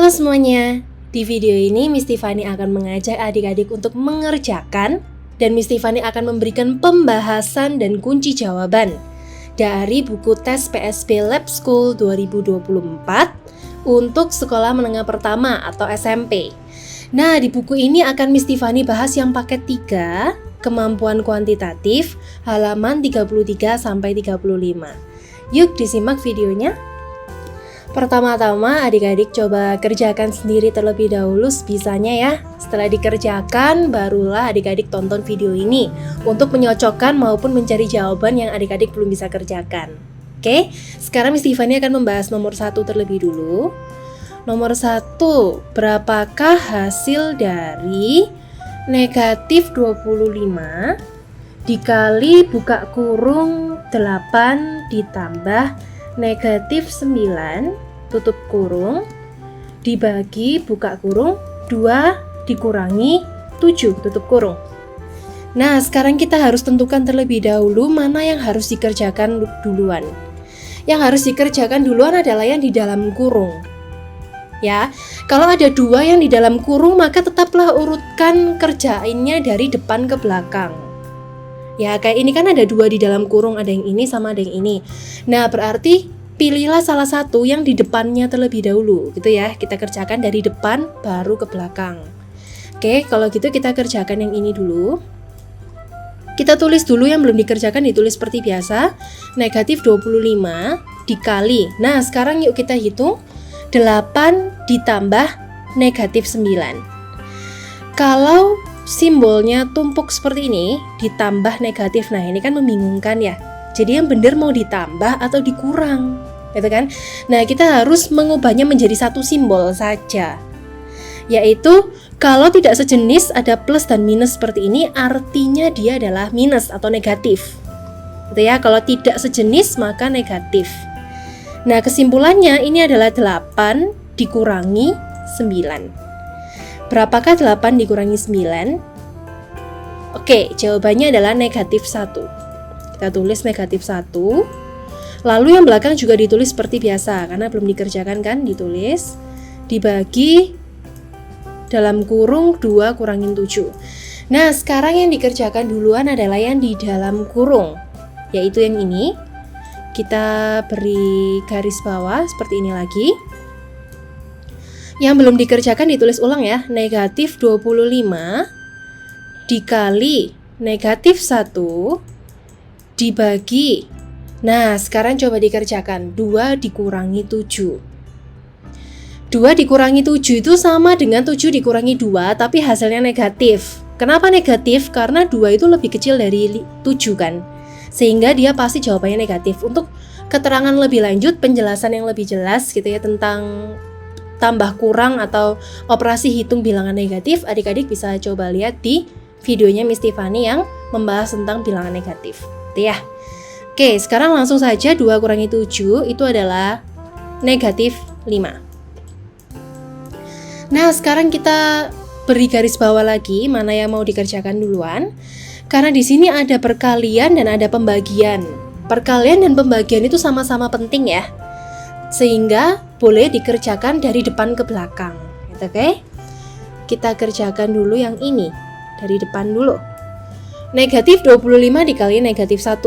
Halo semuanya, di video ini Miss Tiffany akan mengajak adik-adik untuk mengerjakan dan Miss Tiffany akan memberikan pembahasan dan kunci jawaban dari buku tes PSB Lab School 2024 untuk sekolah menengah pertama atau SMP. Nah, di buku ini akan Miss Tiffany bahas yang paket 3, kemampuan kuantitatif, halaman 33 sampai 35. Yuk disimak videonya. Pertama-tama adik-adik coba kerjakan sendiri terlebih dahulu sebisanya ya. Setelah dikerjakan barulah adik-adik tonton video ini untuk menyocokkan maupun mencari jawaban yang adik-adik belum bisa kerjakan. Oke, sekarang Miss Tiffany akan membahas nomor 1 terlebih dulu. Nomor 1, berapakah hasil dari negatif 25 dikali buka kurung 8 ditambah negatif 9 tutup kurung dibagi buka kurung 2 dikurangi 7 tutup kurung. Nah, sekarang kita harus tentukan terlebih dahulu mana yang harus dikerjakan duluan. Yang harus dikerjakan duluan adalah yang di dalam kurung. Ya, kalau ada 2 yang di dalam kurung maka tetaplah urutkan kerjainnya dari depan ke belakang. Ya, kayak ini kan ada 2 di dalam kurung, ada yang ini sama ada yang ini. Nah, berarti pilihlah salah satu yang di depannya terlebih dahulu, gitu ya. Kita kerjakan dari depan baru ke belakang. Oke, kalau gitu kita kerjakan yang ini dulu. Kita tulis dulu yang belum dikerjakan, ditulis seperti biasa. Negatif 25 dikali. Nah, sekarang yuk kita hitung. 8 ditambah negatif 9. Kalau simbolnya tumpuk seperti ini, ditambah negatif. Nah, ini kan membingungkan ya. Jadi yang benar mau ditambah atau dikurang, gitu kan? Nah, kita harus mengubahnya menjadi satu simbol saja. Yaitu kalau tidak sejenis ada plus dan minus seperti ini, artinya dia adalah minus atau negatif. Gitu ya, kalau tidak sejenis maka negatif. Nah, kesimpulannya ini adalah 8 dikurangi 9. Berapakah 8 dikurangi 9? Oke, jawabannya adalah negatif 1. Kita tulis negatif 1. Lalu yang belakang juga ditulis seperti biasa, karena belum dikerjakan kan, ditulis dibagi dalam kurung 2 kurangin 7. Nah, sekarang yang dikerjakan duluan adalah yang di dalam kurung, yaitu yang ini. Kita beri garis bawah seperti ini lagi. Yang belum dikerjakan ditulis ulang ya, negatif 25 dikali negatif 1 dibagi. Nah, sekarang coba dikerjakan. 2 dikurangi 7. 2 dikurangi 7 itu sama dengan 7 dikurangi 2, tapi hasilnya negatif. Kenapa negatif? Karena 2 itu lebih kecil dari 7 kan. Sehingga dia pasti jawabannya negatif. Untuk keterangan lebih lanjut, penjelasan yang lebih jelas gitu ya tentang tambah kurang atau operasi hitung bilangan negatif, adik-adik bisa coba lihat di videonya Miss Tiffany yang membahas tentang bilangan negatif. Ya. Oke, sekarang langsung saja 2 kurangi 7 itu adalah negatif 5. Nah, sekarang kita beri garis bawah lagi mana yang mau dikerjakan duluan. Karena di sini ada perkalian dan ada pembagian. Perkalian dan pembagian itu sama-sama penting ya. Sehingga boleh dikerjakan dari depan ke belakang. Oke? Kita kerjakan dulu yang ini dari depan dulu. Negatif 25 dikali negatif 1.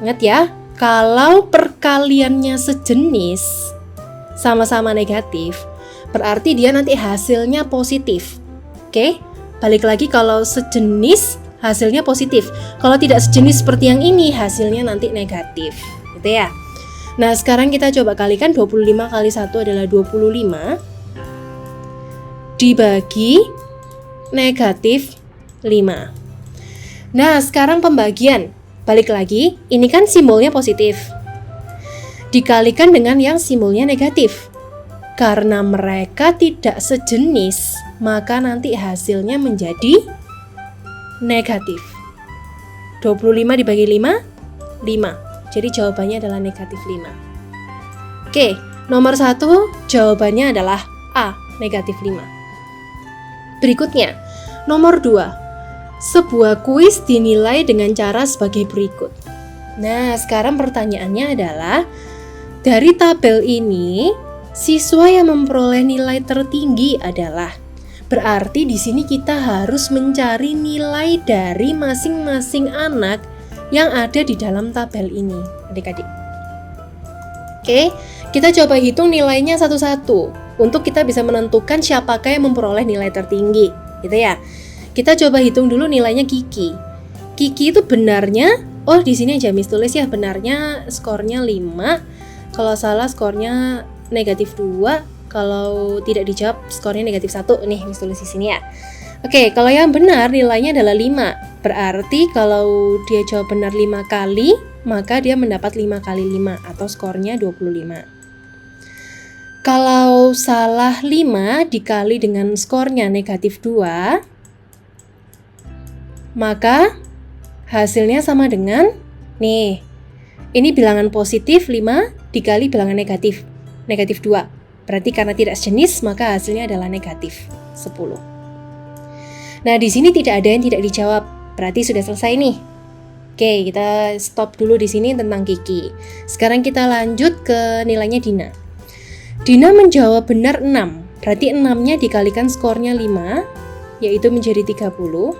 Ingat ya, kalau perkaliannya sejenis sama-sama negatif, berarti dia nanti hasilnya positif. Oke? Balik lagi, kalau sejenis hasilnya positif. Kalau tidak sejenis seperti yang ini, hasilnya nanti negatif. Gitu ya. Nah, sekarang kita coba kalikan. 25 kali 1 adalah 25 dibagi negatif 5. Nah, sekarang pembagian. Balik lagi, ini kan simbolnya positif. Dikalikan dengan yang simbolnya negatif. Karena mereka tidak sejenis, maka nanti hasilnya menjadi negatif. 25 dibagi 5, 5. Jadi jawabannya adalah negatif 5. Oke, nomor 1 jawabannya adalah A, negatif 5. Berikutnya, nomor 2. Sebuah kuis dinilai dengan cara sebagai berikut. Nah, sekarang pertanyaannya adalah dari tabel ini siswa yang memperoleh nilai tertinggi adalah. Berarti di sini kita harus mencari nilai dari masing-masing anak yang ada di dalam tabel ini, adik-adik. Oke, kita coba hitung nilainya satu-satu untuk kita bisa menentukan siapakah yang memperoleh nilai tertinggi, gitu ya. Kita coba hitung dulu nilainya Kiki. Kiki itu benarnya, di sini aja Miss tulis ya, benarnya skornya 5. Kalau salah skornya negatif 2. Kalau tidak dijawab skornya negatif 1 nih, Miss tulis di sini ya. Oke, kalau yang benar nilainya adalah 5. Berarti kalau dia jawab benar 5 kali, maka dia mendapat 5 kali 5 atau skornya 25. Kalau salah 5 dikali dengan skornya negatif 2, maka hasilnya sama dengan, nih, ini bilangan positif 5 dikali bilangan negatif 2. Berarti karena tidak sejenis, maka hasilnya adalah negatif 10. Nah, di sini tidak ada yang tidak dijawab. Berarti sudah selesai nih. Oke, kita stop dulu di sini tentang Kiki. Sekarang kita lanjut ke nilainya Dina. Dina menjawab benar 6. Berarti 6-nya dikalikan skornya 5, yaitu menjadi 30.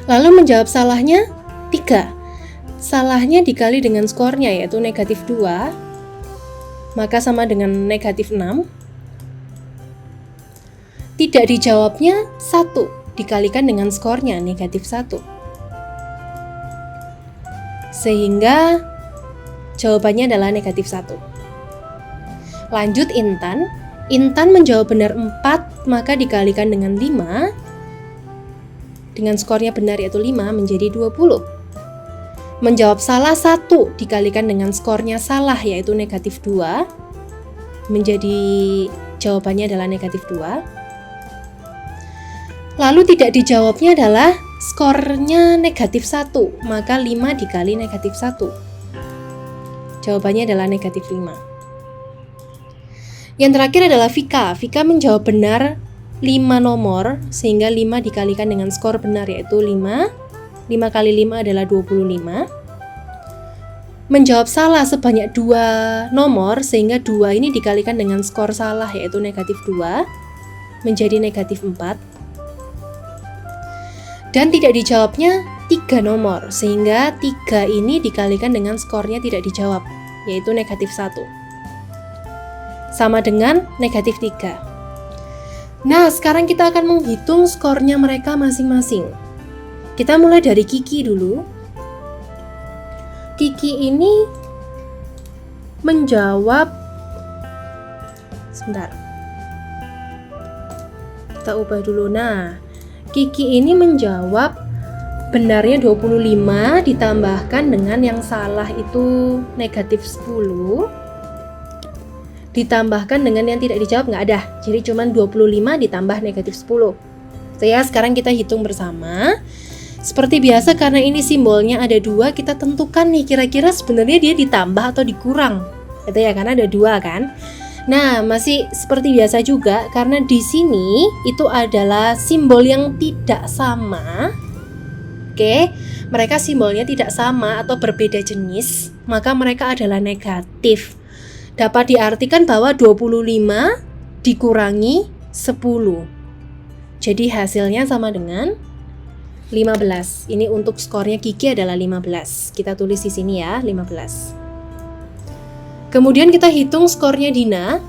Lalu menjawab salahnya 3. Salahnya dikali dengan skornya, yaitu negatif 2. Maka sama dengan negatif 6. Tidak dijawabnya 1 dikalikan dengan skornya negatif 1. Sehingga jawabannya adalah negatif 1. Lanjut Intan. Intan menjawab benar 4, maka dikalikan dengan 5. Dengan skornya benar yaitu 5 menjadi 20. Menjawab salah 1 dikalikan dengan skornya salah yaitu negatif 2, menjadi jawabannya adalah negatif 2. Lalu tidak dijawabnya adalah skornya negatif 1, maka 5 dikali negatif 1. Jawabannya adalah negatif 5. Yang terakhir adalah Vika. Vika menjawab benar 5 nomor, sehingga 5 dikalikan dengan skor benar yaitu 5. 5 kali 5 adalah 25. Menjawab salah sebanyak 2 nomor, sehingga 2 ini dikalikan dengan skor salah yaitu negatif 2, menjadi negatif 4. Dan tidak dijawabnya 3 nomor, sehingga 3 ini dikalikan dengan skornya tidak dijawab, yaitu negatif 1. Sama dengan negatif 3. Nah, sekarang kita akan menghitung skornya mereka masing-masing. Kita mulai dari Kiki dulu. Kiki ini menjawab, sebentar, kita ubah dulu. Nah, Kiki ini menjawab benarnya 25 ditambahkan dengan yang salah itu negatif 10, ditambahkan dengan yang tidak dijawab nggak ada, jadi cuma 25 ditambah negatif 10. Ya, sekarang kita hitung bersama. Seperti biasa, karena ini simbolnya ada 2, kita tentukan nih kira-kira sebenarnya dia ditambah atau dikurang, gitu ya, karena ada 2 kan. Nah, masih seperti biasa juga, karena di sini itu adalah simbol yang tidak sama. Oke, mereka simbolnya tidak sama atau berbeda jenis, maka mereka adalah negatif. Dapat diartikan bahwa 25 dikurangi 10. Jadi hasilnya sama dengan 15. Ini untuk skornya Kiki adalah 15. Kita tulis di sini ya, 15. Kemudian kita hitung skornya Dina.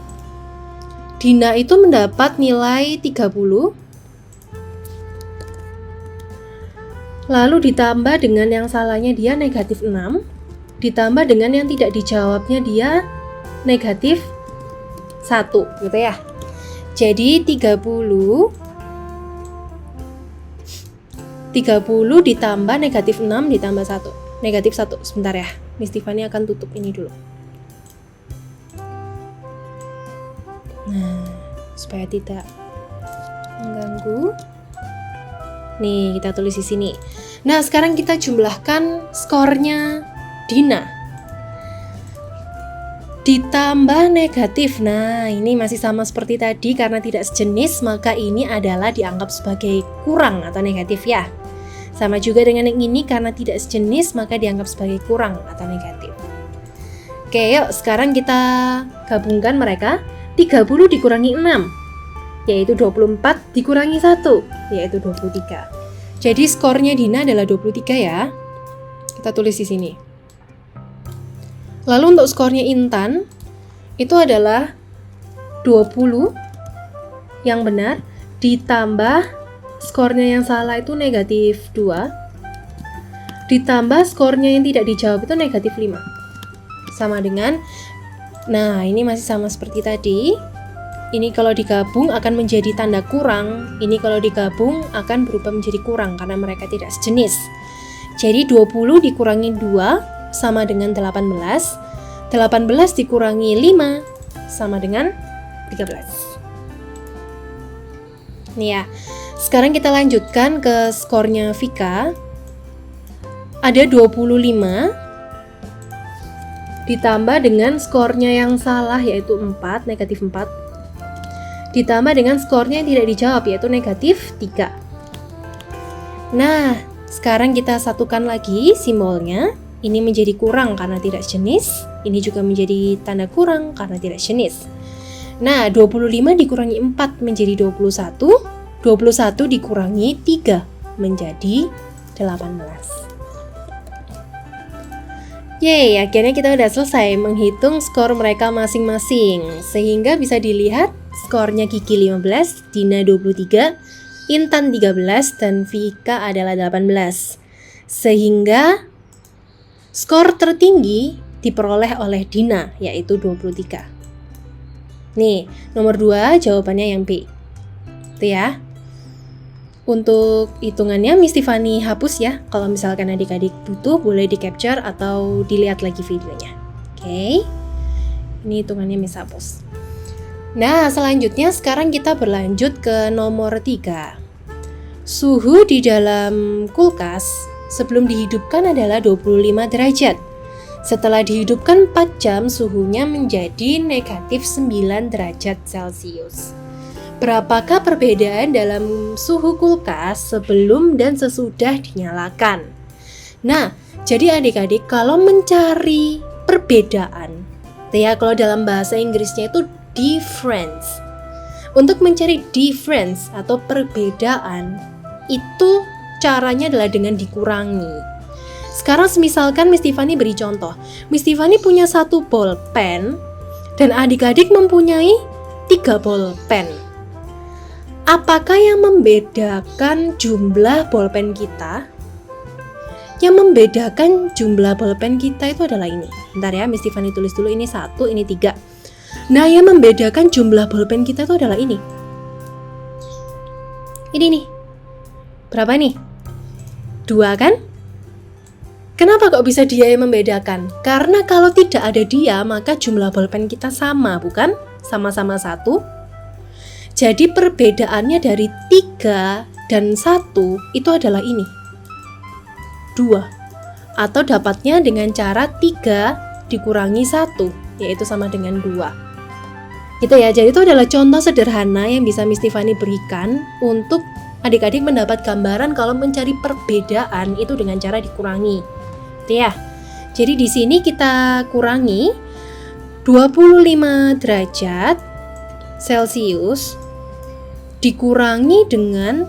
Dina itu mendapat nilai 30. Lalu ditambah dengan yang salahnya dia negatif 6. Ditambah dengan yang tidak dijawabnya dia negatif 1, gitu ya. Jadi 30 ditambah negatif 6 ditambah 1. Negatif 1, sebentar ya. Miss Tiffany akan tutup ini dulu. Nah, supaya tidak mengganggu. Nih, kita tulis di sini. Nah, sekarang kita jumlahkan skornya Dina. Ditambah negatif. Nah, ini masih sama seperti tadi, karena tidak sejenis, maka ini adalah dianggap sebagai kurang atau negatif ya. Sama juga dengan yang ini, karena tidak sejenis, maka dianggap sebagai kurang atau negatif. Oke, yuk sekarang kita gabungkan mereka. 30 dikurangi 6, yaitu 24, dikurangi 1, yaitu 23. Jadi skornya Dina adalah 23 ya. Kita tulis di sini. Lalu untuk skornya Intan, itu adalah 20 yang benar, ditambah skornya yang salah itu negatif 2, ditambah skornya yang tidak dijawab itu negatif 5. Sama dengan, nah ini masih sama seperti tadi. Ini kalau digabung akan menjadi tanda kurang. Ini kalau digabung akan berubah menjadi kurang karena mereka tidak sejenis. Jadi 20 dikurangi 2 sama dengan 18. 18 dikurangi 5 sama dengan 13. Nih ya. Sekarang kita lanjutkan ke skornya Vika. Ada 25 ditambah dengan skornya yang salah yaitu 4, negatif 4, ditambah dengan skornya yang tidak dijawab yaitu negatif 3. Nah, sekarang kita satukan lagi simbolnya. Ini menjadi kurang karena tidak sejenis, ini juga menjadi tanda kurang karena tidak sejenis. Nah, 25 dikurangi 4 menjadi 21, 21 dikurangi 3 menjadi 18. Yeay, akhirnya kita udah selesai menghitung skor mereka masing-masing. Sehingga bisa dilihat skornya Kiki 15, Dina 23, Intan 13, dan Vika adalah 18. Sehingga skor tertinggi diperoleh oleh Dina, yaitu 23. Nih, nomor 2 jawabannya yang B. Itu ya. Untuk hitungannya Miss Tiffany hapus ya. Kalau misalkan adik-adik butuh boleh di capture atau dilihat lagi videonya. Oke. Ini hitungannya Miss hapus. Nah, selanjutnya sekarang kita berlanjut ke nomor 3. Suhu di dalam kulkas sebelum dihidupkan adalah 25 derajat. Setelah dihidupkan 4 jam, suhunya menjadi negatif 9 derajat Celcius. Berapakah perbedaan dalam suhu kulkas sebelum dan sesudah dinyalakan? Nah, jadi adik-adik kalau mencari perbedaan, ya kalau dalam bahasa Inggrisnya itu difference. Untuk mencari difference atau perbedaan, itu caranya adalah dengan dikurangi. Sekarang misalkan Miss Tiffany beri contoh. Miss Tiffany punya 1 bolpen dan adik-adik mempunyai 3 bolpen. Apakah yang membedakan jumlah bolpen kita? Yang membedakan jumlah bolpen kita itu adalah ini. Bentar ya, Miss Tiffany tulis dulu, ini 1, ini 3. Nah, yang membedakan jumlah bolpen kita itu adalah ini. Ini nih. Berapa nih? 2 kan? Kenapa kok bisa dia yang membedakan? Karena kalau tidak ada dia, maka jumlah bolpen kita sama, bukan? Sama-sama 1. Jadi perbedaannya dari 3 dan 1 itu adalah ini, 2. Atau dapatnya dengan cara 3 dikurangi 1, yaitu sama dengan 2. Gitu ya, jadi itu adalah contoh sederhana yang bisa Miss Tiffany berikan untuk adik-adik mendapat gambaran kalau mencari perbedaan itu dengan cara dikurangi. Gitu ya. Jadi di sini kita kurangi 25 derajat Celcius dikurangi dengan,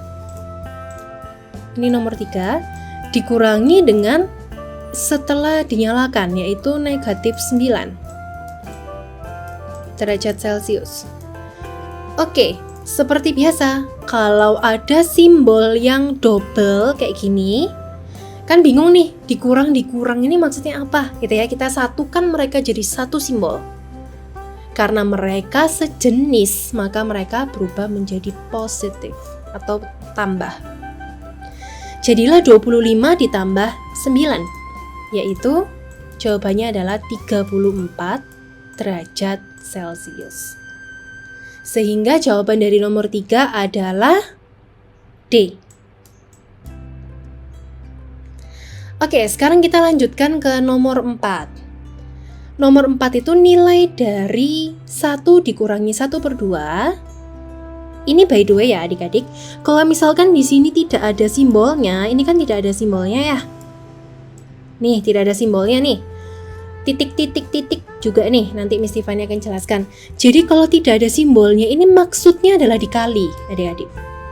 ini nomor 3, dikurangi dengan setelah dinyalakan, yaitu negatif 9 derajat Celcius. Oke, seperti biasa, kalau ada simbol yang double kayak gini, kan bingung nih, dikurang ini maksudnya apa? Gitu ya, kita satukan mereka jadi satu simbol. Karena mereka sejenis, maka mereka berubah menjadi positif atau tambah. Jadilah 25 ditambah 9, yaitu jawabannya adalah 34 derajat Celcius. Sehingga jawaban dari nomor 3 adalah D. Oke, sekarang kita lanjutkan ke nomor 4. Nomor 4 itu nilai dari 1 dikurangi 1/2. Ini by the way ya adik-adik, kalau misalkan di sini tidak ada simbolnya, ini kan tidak ada simbolnya ya. Nih, tidak ada simbolnya nih. titik-titik-titik juga nih, nanti Miss Tiffany akan jelaskan. Jadi kalau tidak ada simbolnya, ini maksudnya adalah dikali, adik-adik.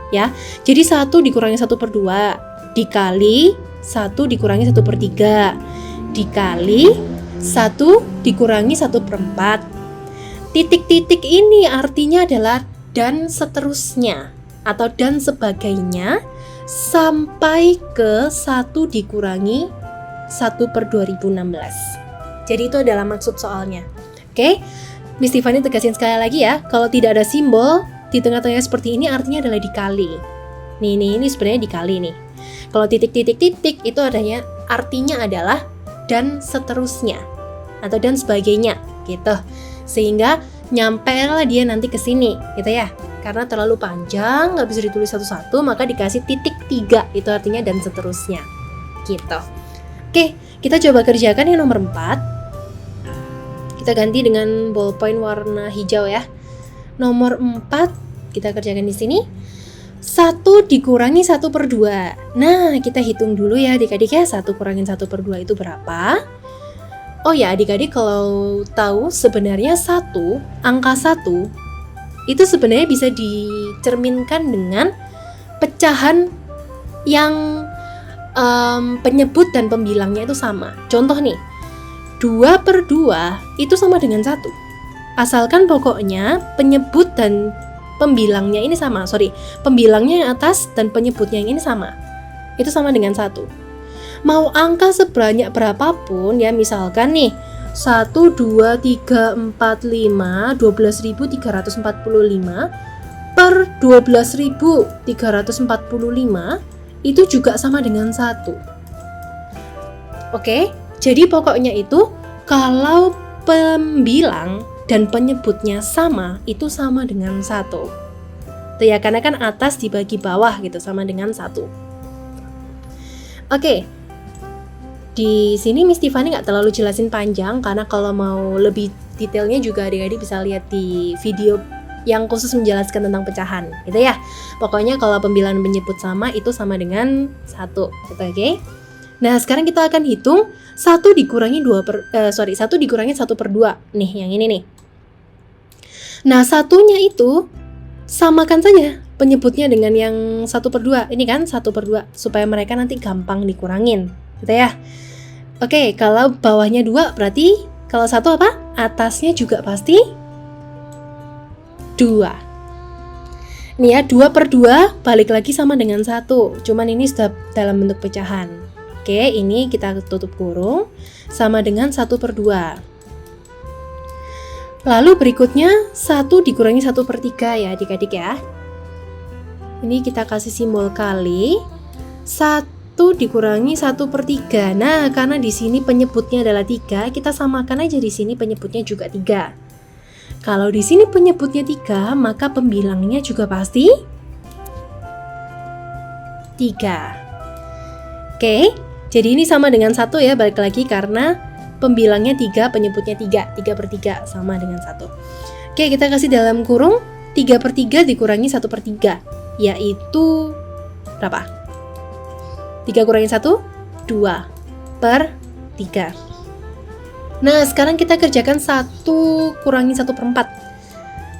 Ya, jadi 1 dikurangi 1/2, dikali 1 dikurangi 1/3, dikali 1 dikurangi 1/4. Titik-titik ini artinya adalah dan seterusnya atau dan sebagainya sampai ke 1 dikurangi 1/2016. Jadi itu adalah maksud soalnya. Oke, Miss Tiffany tegasin sekali lagi ya, kalau tidak ada simbol di tengah-tengah seperti ini artinya adalah dikali. Nih, ini sebenarnya dikali nih. Kalau titik-titik-titik itu artinya adalah dan seterusnya atau dan sebagainya gitu. Sehingga nyampe lah dia nanti ke sini gitu ya. Karena terlalu panjang, nggak bisa ditulis satu-satu, maka dikasih titik 3, itu artinya dan seterusnya gitu. Oke, kita coba kerjakan yang nomor 4. Kita ganti dengan ballpoint warna hijau ya. Nomor 4 kita kerjakan di sini. 1 dikurangi 1/2. Nah, kita hitung dulu ya adik-adik ya. 1 kurangin 1/2 itu berapa? Oh ya adik-adik, kalau tahu sebenarnya angka 1 itu sebenarnya bisa dicerminkan dengan pecahan yang penyebut dan pembilangnya itu sama. Contoh nih, 2/2 itu sama dengan 1. Asalkan pokoknya penyebut dan pembilangnya ini sama. Pembilangnya yang atas dan penyebutnya yang ini sama. Itu sama dengan 1. Mau angka sebanyak berapapun ya, misalkan nih 1, 2, 3, 4, 5 12.345 per 12.345 itu juga sama dengan 1. Oke, jadi pokoknya itu kalau pembilang dan penyebutnya sama, itu sama dengan 1. Tuh ya, karena kan atas dibagi bawah gitu, sama dengan 1. Oke, di sini Miss Tiffany nggak terlalu jelasin panjang, karena kalau mau lebih detailnya juga adik-adik bisa lihat di video yang khusus menjelaskan tentang pecahan gitu ya. Pokoknya kalau pembilang menyebut sama, itu sama dengan 1 gitu, oke? Nah, sekarang kita akan hitung 1 dikurangi 1 dikurangi 1/2. Nih, yang ini nih. Nah, satunya itu samakan saja penyebutnya dengan yang 1/2. Ini kan 1/2 supaya mereka nanti gampang dikurangin gitu ya. Oke, kalau bawahnya 2 berarti kalau 1 apa? Atasnya juga pasti 2. Nih ya, 2/2 balik lagi sama dengan 1. Cuman ini sudah dalam bentuk pecahan. Oke, ini kita tutup kurung sama dengan 1/2. Lalu berikutnya 1 dikurangi 1/3 ya adik-adik ya. Ini kita kasih simbol kali. 1 dikurangi 1/3. Nah, karena di sini penyebutnya adalah 3, kita samakan aja di sini penyebutnya juga 3. Kalau di sini penyebutnya 3, maka pembilangnya juga pasti 3. Oke, jadi ini sama dengan 1 ya, balik lagi karena pembilangnya 3, penyebutnya 3. 3/3 sama dengan 1. Oke, kita kasih dalam kurung 3/3 dikurangi 1/3, yaitu berapa? 3 kurangi 1, 2/3. Nah, sekarang kita kerjakan 1 kurangi 1/4.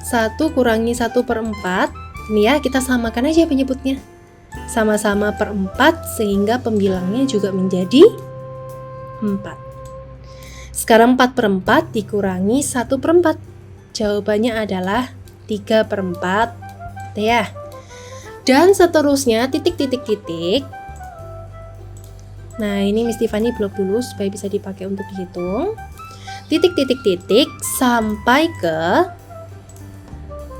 1 kurangi 1/4. Ini ya, kita samakan aja penyebutnya. Sama-sama per 4 sehingga pembilangnya juga menjadi 4. Sekarang 4/4 dikurangi 1/4. Jawabannya adalah 3/4. Ya. Dan seterusnya titik-titik-titik. Nah, ini Miss Tiffany blok dulu supaya bisa dipakai untuk dihitung. Titik-titik-titik sampai ke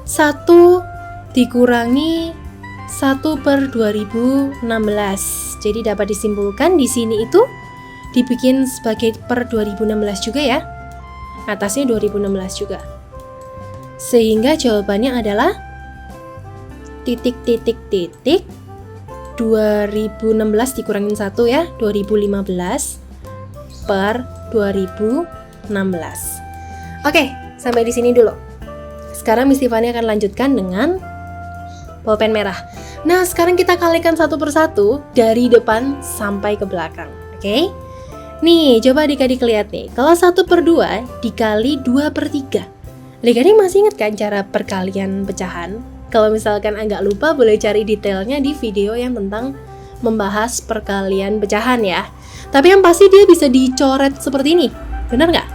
1 dikurangi 1/2016. Jadi dapat disimpulkan di sini itu dibikin sebagai per 2016 juga ya. Atasnya 2016 juga. Sehingga jawabannya adalah titik-titik-titik 2016 dikurangin 1 ya, 2015 per 2016. Oke, sampai di sini dulu. Sekarang Miss Tiffany akan lanjutkan dengan pulpen merah. Nah, sekarang kita kalikan satu persatu dari depan sampai ke belakang. Oke? Nih, coba adik-adik lihat nih. Kalau 1/2 dikali 2/3. Adik-adik masih ingat kan cara perkalian pecahan? Kalau misalkan agak lupa, boleh cari detailnya di video yang tentang membahas perkalian pecahan ya. Tapi yang pasti dia bisa dicoret seperti ini. Benar nggak?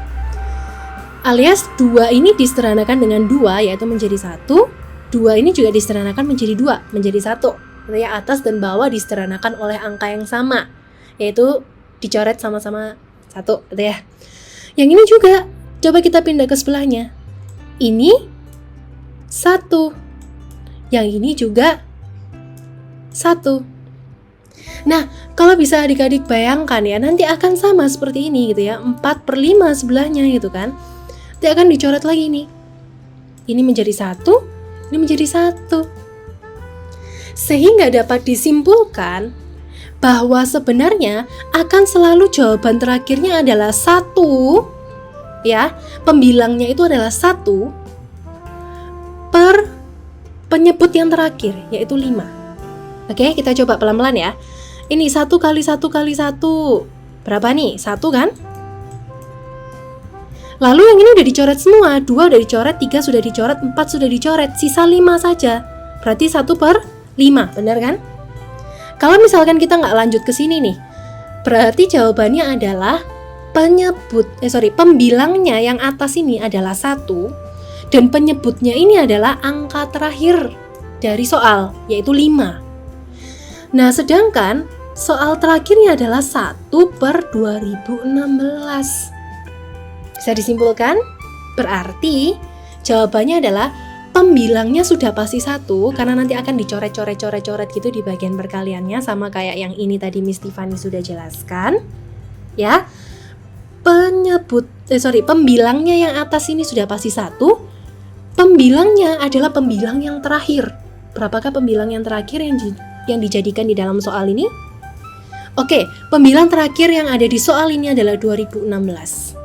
Alias 2 ini disederhanakan dengan 2, yaitu menjadi 1. 2 ini juga disederhanakan menjadi 2, menjadi 1. Artinya atas dan bawah disederhanakan oleh angka yang sama, yaitu dicoret sama-sama 1, gitu ya. Yang ini juga, coba kita pindah ke sebelahnya. Ini 1. Yang ini juga 1. Nah, kalau bisa adik-adik bayangkan ya, nanti akan sama seperti ini gitu ya. 4/5 sebelahnya gitu kan. Nanti akan dicoret lagi nih. Ini menjadi 1, ini menjadi 1. Sehingga dapat disimpulkan bahwa sebenarnya akan selalu jawaban terakhirnya adalah 1, ya. Pembilangnya itu adalah 1 per penyebut yang terakhir, yaitu 5. Oke, kita coba pelan-pelan ya. Ini 1 kali 1 kali 1. Berapa nih? 1 kan? Lalu yang ini udah dicoret semua. 2 udah dicoret, 3 sudah dicoret, 4 sudah dicoret. Sisa 5 saja. Berarti 1/5, benar kan? Kalau misalkan kita nggak lanjut ke sini nih, berarti jawabannya adalah pembilangnya yang atas ini adalah 1, dan penyebutnya ini adalah angka terakhir dari soal, yaitu 5. Nah, sedangkan soal terakhirnya adalah 1/2016. Bisa disimpulkan? Berarti jawabannya adalah pembilangnya sudah pasti 1, karena nanti akan dicoret-coret gitu di bagian perkaliannya, sama kayak yang ini tadi Miss Tiffany sudah jelaskan. Ya. Pembilangnya yang atas ini sudah pasti 1. Pembilangnya adalah pembilang yang terakhir. Berapakah pembilang yang terakhir yang dijadikan di dalam soal ini? Oke, pembilang terakhir yang ada di soal ini adalah 2016.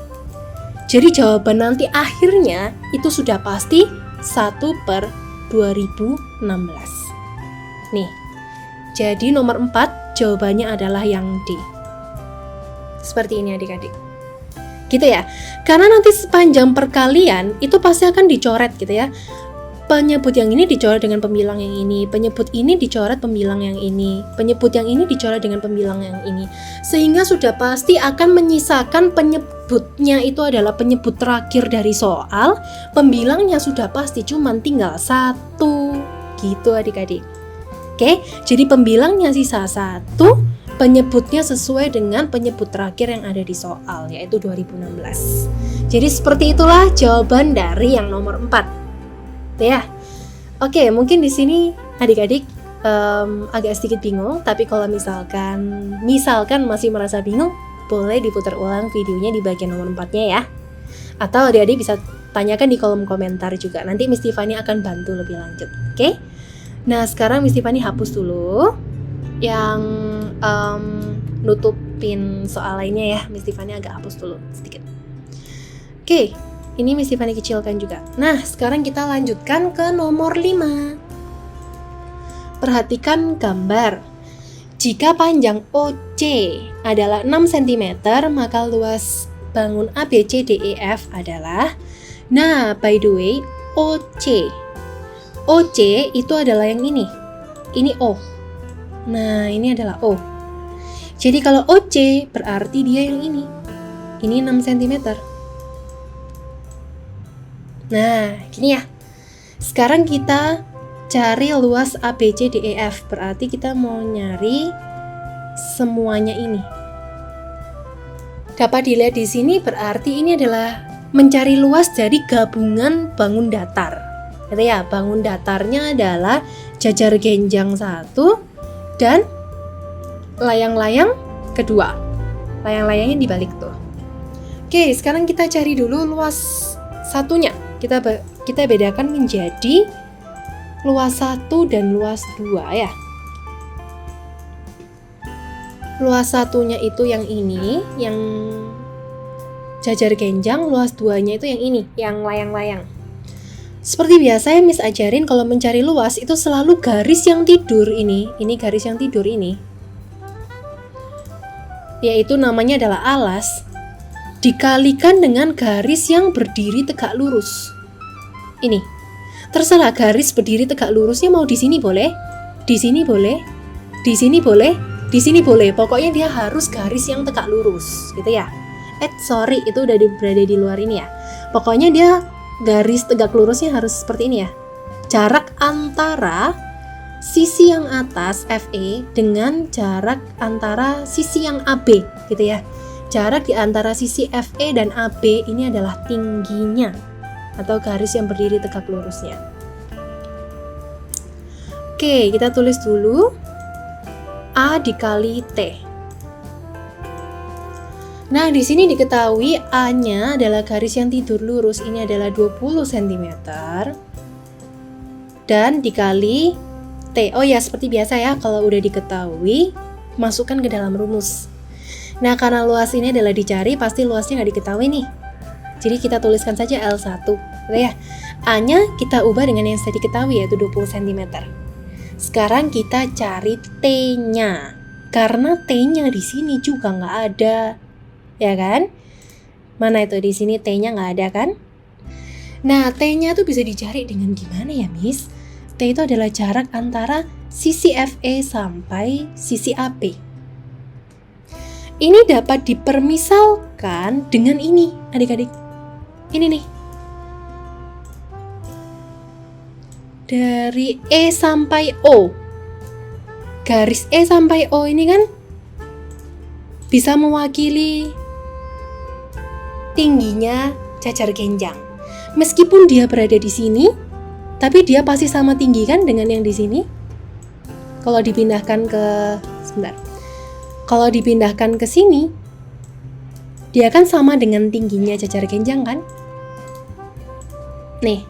Jadi jawaban nanti akhirnya itu sudah pasti 1/2016. Nih, jadi nomor 4 jawabannya adalah yang D. Seperti ini adik-adik. Gitu ya, karena nanti sepanjang perkalian itu pasti akan dicoret gitu ya. Penyebut yang ini dicoret dengan pembilang yang ini, penyebut ini dicoret pembilang yang ini, penyebut yang ini dicoret dengan pembilang yang ini. Sehingga sudah pasti akan menyisakan penyebutnya itu adalah penyebut terakhir dari soal, pembilangnya sudah pasti cuman tinggal 1. Gitu adik-adik. Oke, jadi pembilangnya sisa 1, penyebutnya sesuai dengan penyebut terakhir yang ada di soal, yaitu 2016. Jadi seperti itulah jawaban dari yang nomor 4. Ya, oke, mungkin di sini adik-adik agak sedikit bingung, tapi kalau misalkan masih merasa bingung, boleh diputar ulang videonya di bagian nomor 4-nya ya. Atau adik-adik bisa tanyakan di kolom komentar juga. Nanti Miss Tiffany akan bantu lebih lanjut. Oke? Nah, sekarang Miss Tiffany hapus dulu yang nutupin soal lainnya ya. Miss Tiffany agak hapus dulu sedikit. Oke. Ini Miss Tiffany kecilkan juga. Nah, sekarang kita lanjutkan ke nomor 5. Perhatikan gambar. Jika panjang OC adalah 6 cm, maka luas bangun ABCDEF adalah... Nah, by the way, OC itu adalah yang ini. Ini O. Nah, ini adalah O. Jadi kalau OC berarti dia yang ini. Ini 6 cm. Nah, gini ya. Sekarang kita cari luas ABCDEF. Berarti kita mau nyari semuanya ini. Dapat dilihat di sini berarti ini adalah mencari luas dari gabungan bangun datar. Gitu ya, bangun datarnya adalah jajar genjang 1 dan layang-layang kedua. Layang-layangnya dibalik tuh. Oke, sekarang kita cari dulu luas satunya. Kita bedakan menjadi luas 1 dan luas 2 ya. Luas satunya itu yang ini, yang jajar genjang. Luas 2-nya itu yang ini, yang layang-layang. Seperti biasa ya Miss ajarin, kalau mencari luas itu selalu garis yang tidur ini. Ini garis yang tidur ini. yaitu namanya adalah alas, dikalikan dengan garis yang berdiri tegak lurus. Ini, terserah garis berdiri tegak lurusnya mau di sini boleh, di sini boleh, di sini boleh, di sini boleh. Pokoknya dia harus garis yang tegak lurus, gitu ya. Sorry, itu udah berada di luar ini ya. Pokoknya dia garis tegak lurusnya harus seperti ini ya. Jarak antara sisi yang atas FE dengan jarak antara sisi yang AB, gitu ya. Jarak di antara sisi FE dan AB ini adalah tingginya atau garis yang berdiri tegak lurusnya. Oke, kita tulis dulu A dikali T. Nah, di sini diketahui A-nya adalah garis yang tidur lurus, ini adalah 20 cm. Dan dikali T. Oh ya, seperti biasa ya, kalau udah diketahui, masukkan ke dalam rumus. Nah, karena luas ini adalah dicari, pasti luasnya nggak diketahui nih. Jadi kita tuliskan saja L1. Gitu ya. A-nya kita ubah dengan yang sudah diketahui, yaitu 20 cm. Sekarang kita cari T-nya. Karena T-nya di sini juga nggak ada. Ya kan? Mana itu di sini T-nya nggak ada kan? Nah, T-nya tuh bisa dicari dengan gimana ya, Miss? T itu adalah jarak antara sisi FE sampai sisi AB. Ini dapat dipermisalkan dengan ini, adik-adik. Ini nih. Dari E sampai O. Garis E sampai O ini kan bisa mewakili tingginya cacar genjang. Meskipun dia berada di sini, tapi dia pasti sama tinggi kan dengan yang di sini. Kalau dipindahkan Kalau dipindahkan ke sini, dia kan sama dengan tingginya cacar genjang kan? Nih.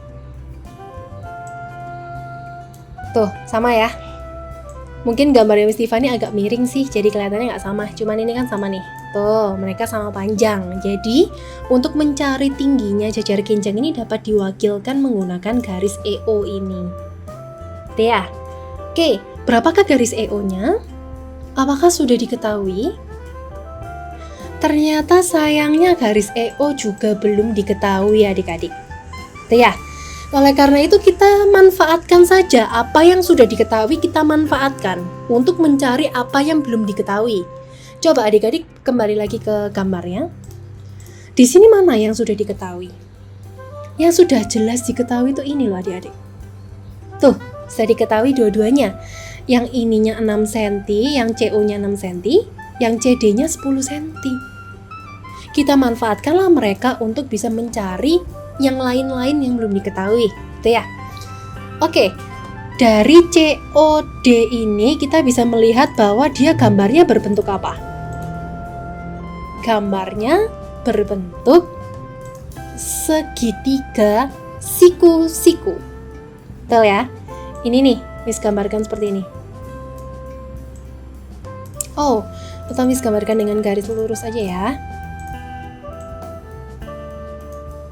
Tuh, sama ya. Mungkin gambarnya Miss Tiffany agak miring sih, jadi kelihatannya nggak sama. Cuman ini kan sama nih. Tuh, mereka sama panjang. Jadi, untuk mencari tingginya cacar genjang ini dapat diwakilkan menggunakan garis EO ini. Tuh ya. Oke, berapakah garis EO-nya? Apakah sudah diketahui? Ternyata sayangnya garis EO juga belum diketahui adik-adik. Tuh ya. Oleh karena itu kita manfaatkan saja apa yang sudah diketahui, kita manfaatkan untuk mencari apa yang belum diketahui. Coba adik-adik kembali lagi ke gambarnya. Di sini mana yang sudah diketahui? Yang sudah jelas diketahui itu ini loh adik-adik. Tuh, sudah diketahui dua-duanya. Yang ininya 6 cm, yang CO-nya 6 cm, yang CD-nya 10 cm. Kita manfaatkanlah mereka untuk bisa mencari yang lain-lain yang belum diketahui, gitu ya. Oke, dari COD ini kita bisa melihat bahwa dia gambarnya berbentuk apa? Gambarnya berbentuk segitiga siku-siku. Betul ya? Ini nih, Miss gambarkan seperti ini. Oh, atau Miss gambarkan dengan garis lurus aja ya.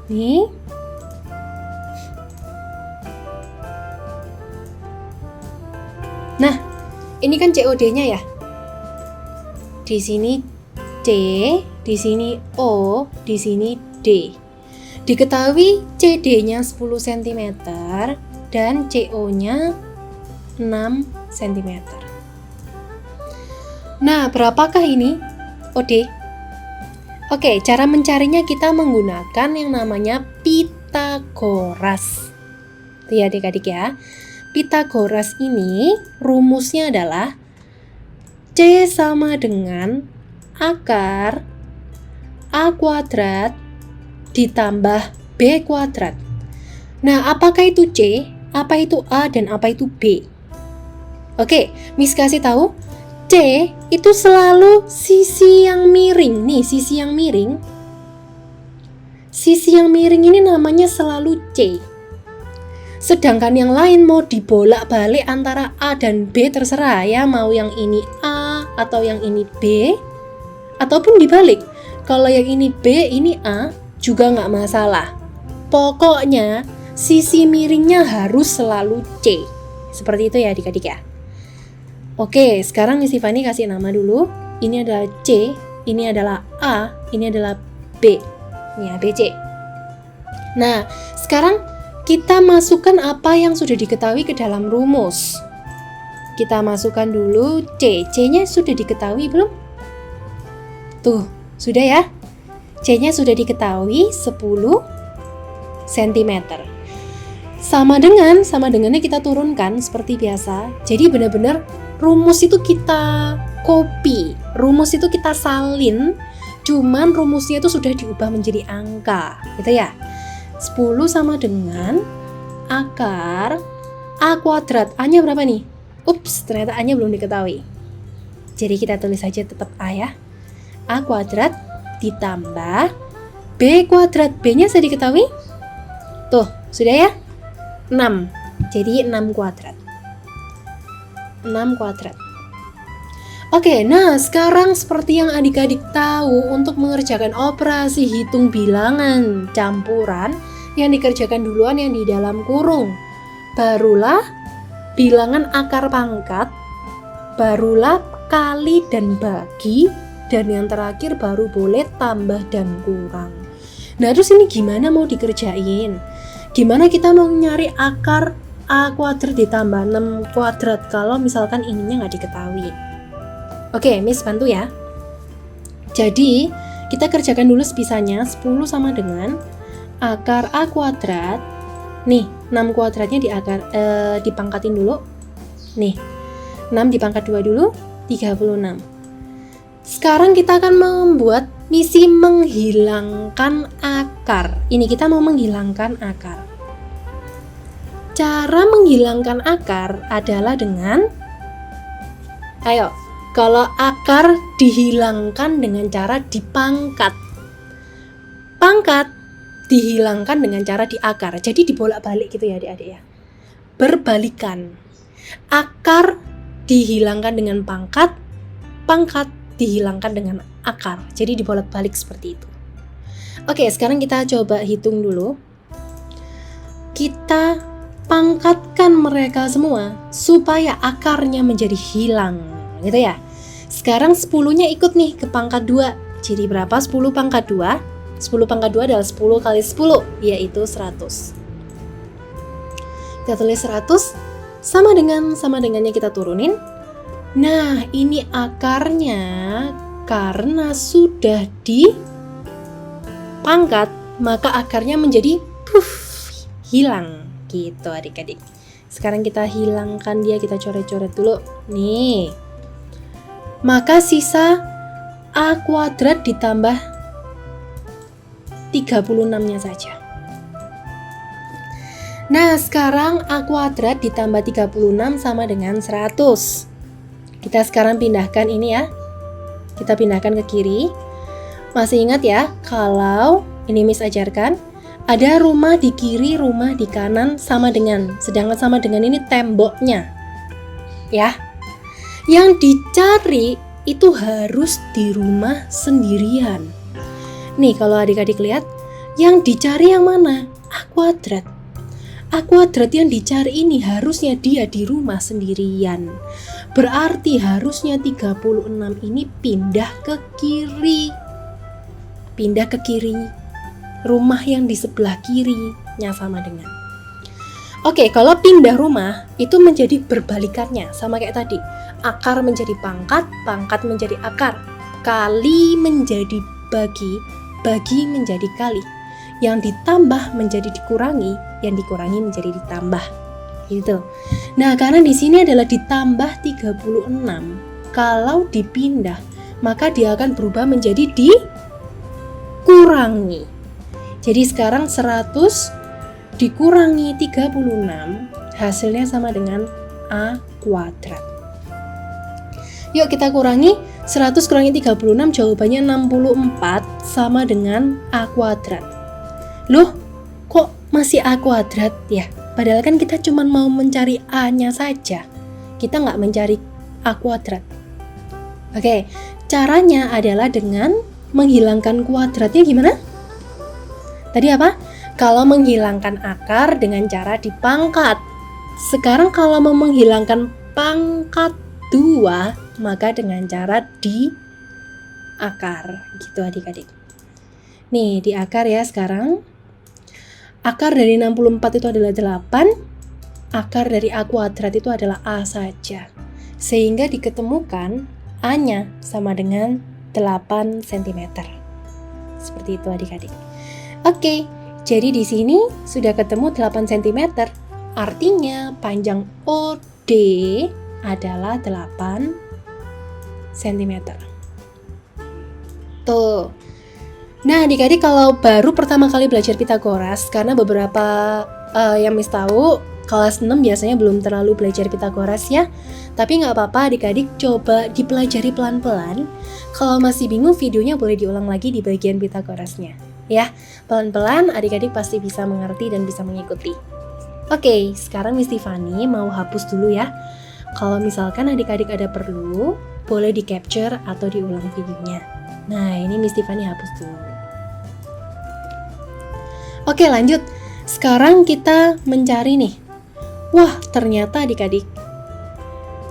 Nih. Nah, ini kan COD-nya ya. Di sini C, di sini O, di sini D. Diketahui CD-nya 10 cm dan CO-nya 6 cm. Nah, berapakah ini OD? Oke, cara mencarinya kita menggunakan yang namanya Pitagoras. Tuh ya adik-adik ya. Pitagoras ini rumusnya adalah C sama dengan akar A kuadrat ditambah B kuadrat. Nah, apakah itu C, apa itu A, dan apa itu B? Oke, Miss kasih tahu. C itu selalu sisi yang miring. Nih, sisi yang miring. Sisi yang miring ini namanya selalu C. Sedangkan yang lain mau dibolak-balik antara A dan B terserah ya, mau yang ini A atau yang ini B, ataupun dibalik. Kalau yang ini B, ini A juga nggak masalah. Pokoknya sisi miringnya harus selalu C. Seperti itu ya adik-adik ya. Oke, sekarang Miss Tiffany kasih nama dulu. Ini adalah C, ini adalah A, ini adalah B. Ini ABC. Nah, sekarang kita masukkan apa yang sudah diketahui ke dalam rumus. Kita masukkan dulu C. C-nya sudah diketahui belum? Tuh, sudah ya. C-nya sudah diketahui 10 cm. Sama dengannya kita turunkan seperti biasa. Jadi benar-benar rumus itu kita copy, rumus itu kita salin, cuman rumusnya itu sudah diubah menjadi angka, gitu ya. 10 sama dengan akar A kuadrat. A-nya berapa nih? Ups, ternyata A-nya belum diketahui. Jadi kita tulis saja tetap A ya. A kuadrat ditambah B kuadrat. B-nya sudah diketahui? Tuh, sudah ya? 6. Jadi 6 kuadrat. 6 kuadrat. Oke, nah sekarang seperti yang adik-adik tahu, untuk mengerjakan operasi hitung bilangan campuran yang dikerjakan duluan yang di dalam kurung. Barulah bilangan akar pangkat, barulah kali dan bagi, dan yang terakhir baru boleh tambah dan kurang. Nah terus ini gimana mau dikerjain? Gimana kita mau nyari akar A kuadrat ditambah 6 kuadrat kalau misalkan ininya nggak diketahui? Oke, Miss bantu ya. Jadi, kita kerjakan dulu sebisanya. 10 sama dengan akar A kuadrat. Nih, 6 kuadratnya dipangkatin dulu. Nih, 6 dipangkat 2 dulu, 36. Sekarang kita akan membuat misi menghilangkan akar. Ini kita mau menghilangkan akar. Cara menghilangkan akar adalah dengan, ayo, kalau akar dihilangkan dengan cara dipangkat, pangkat dihilangkan dengan cara diakar. Jadi dibolak-balik gitu ya adik-adik ya. Berbalikan. Akar dihilangkan dengan pangkat, pangkat dihilangkan dengan akar. Jadi dibolak-balik seperti itu. Oke, sekarang kita coba hitung dulu. Kita pangkatkan mereka semua supaya akarnya menjadi hilang, gitu ya. Sekarang 10-nya ikut nih ke pangkat 2. Jadi berapa 10 pangkat 2? 10 pangkat 2 adalah 10 kali 10, yaitu 100. Kita tulis 100 sama dengannya kita turunin. Nah, ini akarnya karena sudah dipangkat, maka akarnya menjadi hilang gitu adik-adik. Sekarang kita hilangkan dia, kita coret-coret dulu. Nih. Maka sisa A kuadrat ditambah 36-nya saja. Nah, sekarang A kuadrat ditambah 36 sama dengan 100. Kita sekarang pindahkan ini ya. Kita pindahkan ke kiri. Masih ingat ya, kalau ini Miss ajarkan, ada rumah di kiri, rumah di kanan sama dengan. Sedangkan sama dengan ini temboknya. Ya. Yang dicari itu harus di rumah sendirian. Nih, kalau adik-adik lihat, yang dicari yang mana? A kuadrat. A kuadrat yang dicari ini harusnya dia di rumah sendirian. Berarti harusnya 36 ini pindah ke kiri. Pindah ke kiri. Rumah yang di sebelah kirinya sama dengan. Oke, kalau pindah rumah itu menjadi berbalikannya, sama kayak tadi. Akar menjadi pangkat, pangkat menjadi akar. Kali menjadi bagi, bagi menjadi kali. Yang ditambah menjadi dikurangi, yang dikurangi menjadi ditambah. Gitu. Nah, karena di sini adalah ditambah 36. Kalau dipindah, maka dia akan berubah menjadi dikurangi. Jadi sekarang 100 dikurangi 36, hasilnya sama dengan A kuadrat. Yuk kita kurangi, 100 kurangi 36 jawabannya 64 sama dengan A kuadrat. Loh, kok masih A kuadrat ya? Padahal kan kita cuma mau mencari A-nya saja. Kita nggak mencari A kuadrat. Oke, caranya adalah dengan menghilangkan kuadratnya gimana? Tadi apa? Kalau menghilangkan akar dengan cara dipangkat. Sekarang kalau mau menghilangkan pangkat 2, maka dengan cara akar, gitu adik-adik. Nih, di akar ya sekarang. Akar dari 64 itu adalah 8, akar dari A kuadrat itu adalah A saja. Sehingga diketemukan A-nya sama dengan 8 cm. Seperti itu adik-adik. Oke, jadi di sini sudah ketemu 8 cm. Artinya panjang OD adalah 8 cm. Tuh. Nah, adik-adik kalau baru pertama kali belajar Pitagoras, karena beberapa yang Miss tahu kelas 6 biasanya belum terlalu belajar Pitagoras ya. Tapi nggak apa-apa adik-adik, coba dipelajari pelan-pelan. Kalau masih bingung, videonya boleh diulang lagi di bagian Pitagorasnya. Ya, pelan-pelan adik-adik pasti bisa mengerti dan bisa mengikuti. Oke, sekarang Miss Tiffany mau hapus dulu ya. Kalau misalkan adik-adik ada perlu, boleh di-capture atau diulang videonya. Nah, ini Miss Tiffany hapus dulu. Oke, lanjut. Sekarang kita mencari nih. Wah, ternyata adik-adik,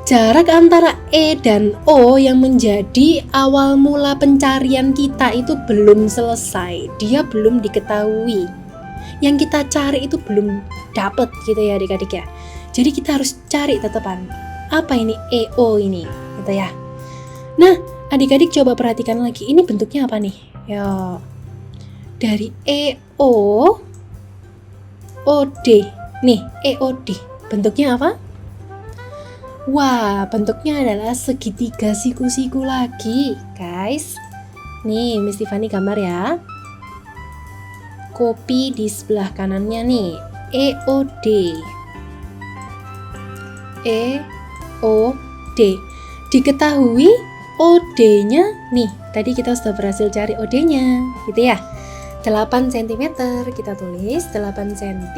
jarak antara E dan O yang menjadi awal mula pencarian kita itu belum selesai. Dia belum diketahui. Yang kita cari itu belum dapat gitu ya adik-adik ya. Jadi kita harus cari tetepan. Apa ini EO ini? Gitu ya. Nah, adik-adik coba perhatikan lagi. Ini bentuknya apa nih? Ya, dari EO OD. Nih, EOD. Bentuknya apa? Wah, bentuknya adalah segitiga siku-siku lagi, guys. Nih, Miss Tiffany gambar ya. Copy di sebelah kanannya nih. EOD. EOD. Diketahui OD-nya nih. Tadi kita sudah berhasil cari OD-nya, gitu ya. 8 cm, kita tulis 8 cm.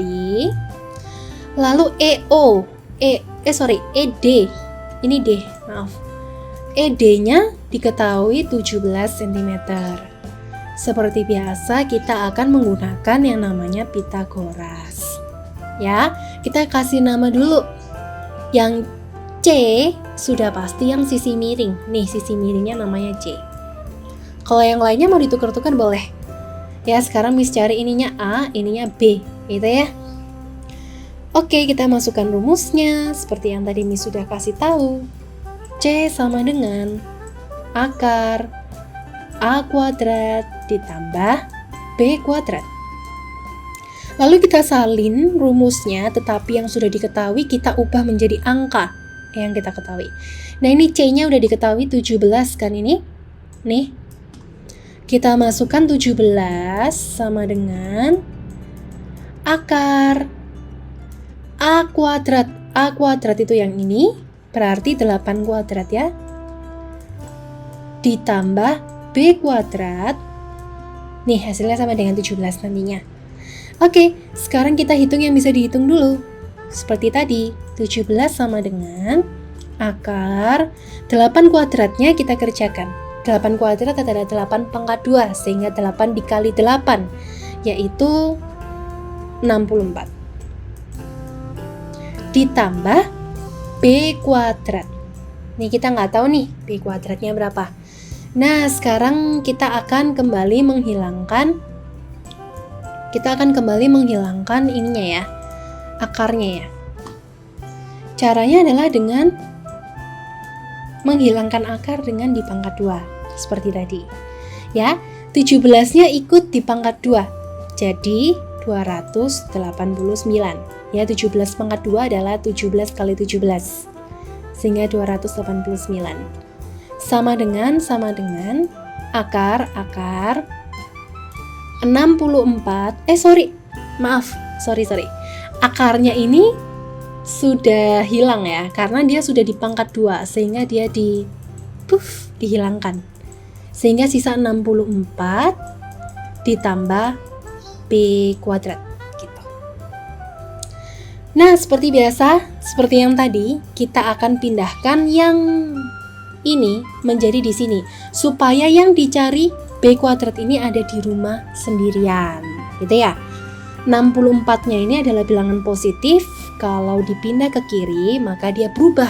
Lalu ED. Ini D, maaf. ED-nya diketahui 17 cm. Seperti biasa kita akan menggunakan yang namanya Pitagoras. Ya, kita kasih nama dulu. Yang C sudah pasti yang sisi miring. Nih, sisi miringnya namanya C. Kalau yang lainnya mau ditukar-tukar boleh. Ya, sekarang Miss cari ininya A, ininya B, gitu ya. Oke, kita masukkan rumusnya seperti yang tadi Miss sudah kasih tahu. C sama dengan akar A kuadrat ditambah B kuadrat. Lalu kita salin rumusnya, tetapi yang sudah diketahui kita ubah menjadi angka yang kita ketahui. Nah, ini C-nya udah diketahui 17 kan ini? Nih. Kita masukkan 17 sama dengan akar A kuadrat. A kuadrat itu yang ini, berarti 8 kuadrat ya. Ditambah B kuadrat. Nih, hasilnya sama dengan 17 nantinya. Oke, sekarang kita hitung yang bisa dihitung dulu. Seperti tadi, 17 sama dengan akar 8 kuadratnya kita kerjakan. 8 kuadrat adalah 8 pangkat 2, sehingga 8 dikali 8, yaitu 64. Ditambah B kuadrat. Nih, kita nggak tahu nih B kuadratnya berapa. Nah, sekarang kita akan kembali menghilangkan ininya ya, akarnya ya. Caranya adalah dengan menghilangkan akar dengan di pangkat 2 seperti tadi. Ya, 17-nya ikut di pangkat 2. Jadi 289. Ya, 17 pangkat 2 adalah 17 kali 17. Sehingga 289. Sama dengan akar 64. Sorry. Akarnya ini sudah hilang ya, karena dia sudah di pangkat 2, sehingga dia dihilangkan. Sehingga sisa 64 ditambah B kuadrat gitu. Nah, seperti biasa, seperti yang tadi, kita akan pindahkan yang ini menjadi di sini, supaya yang dicari B kuadrat ini ada di rumah sendirian, gitu ya. 64-nya ini adalah bilangan positif. Kalau dipindah ke kiri, maka dia berubah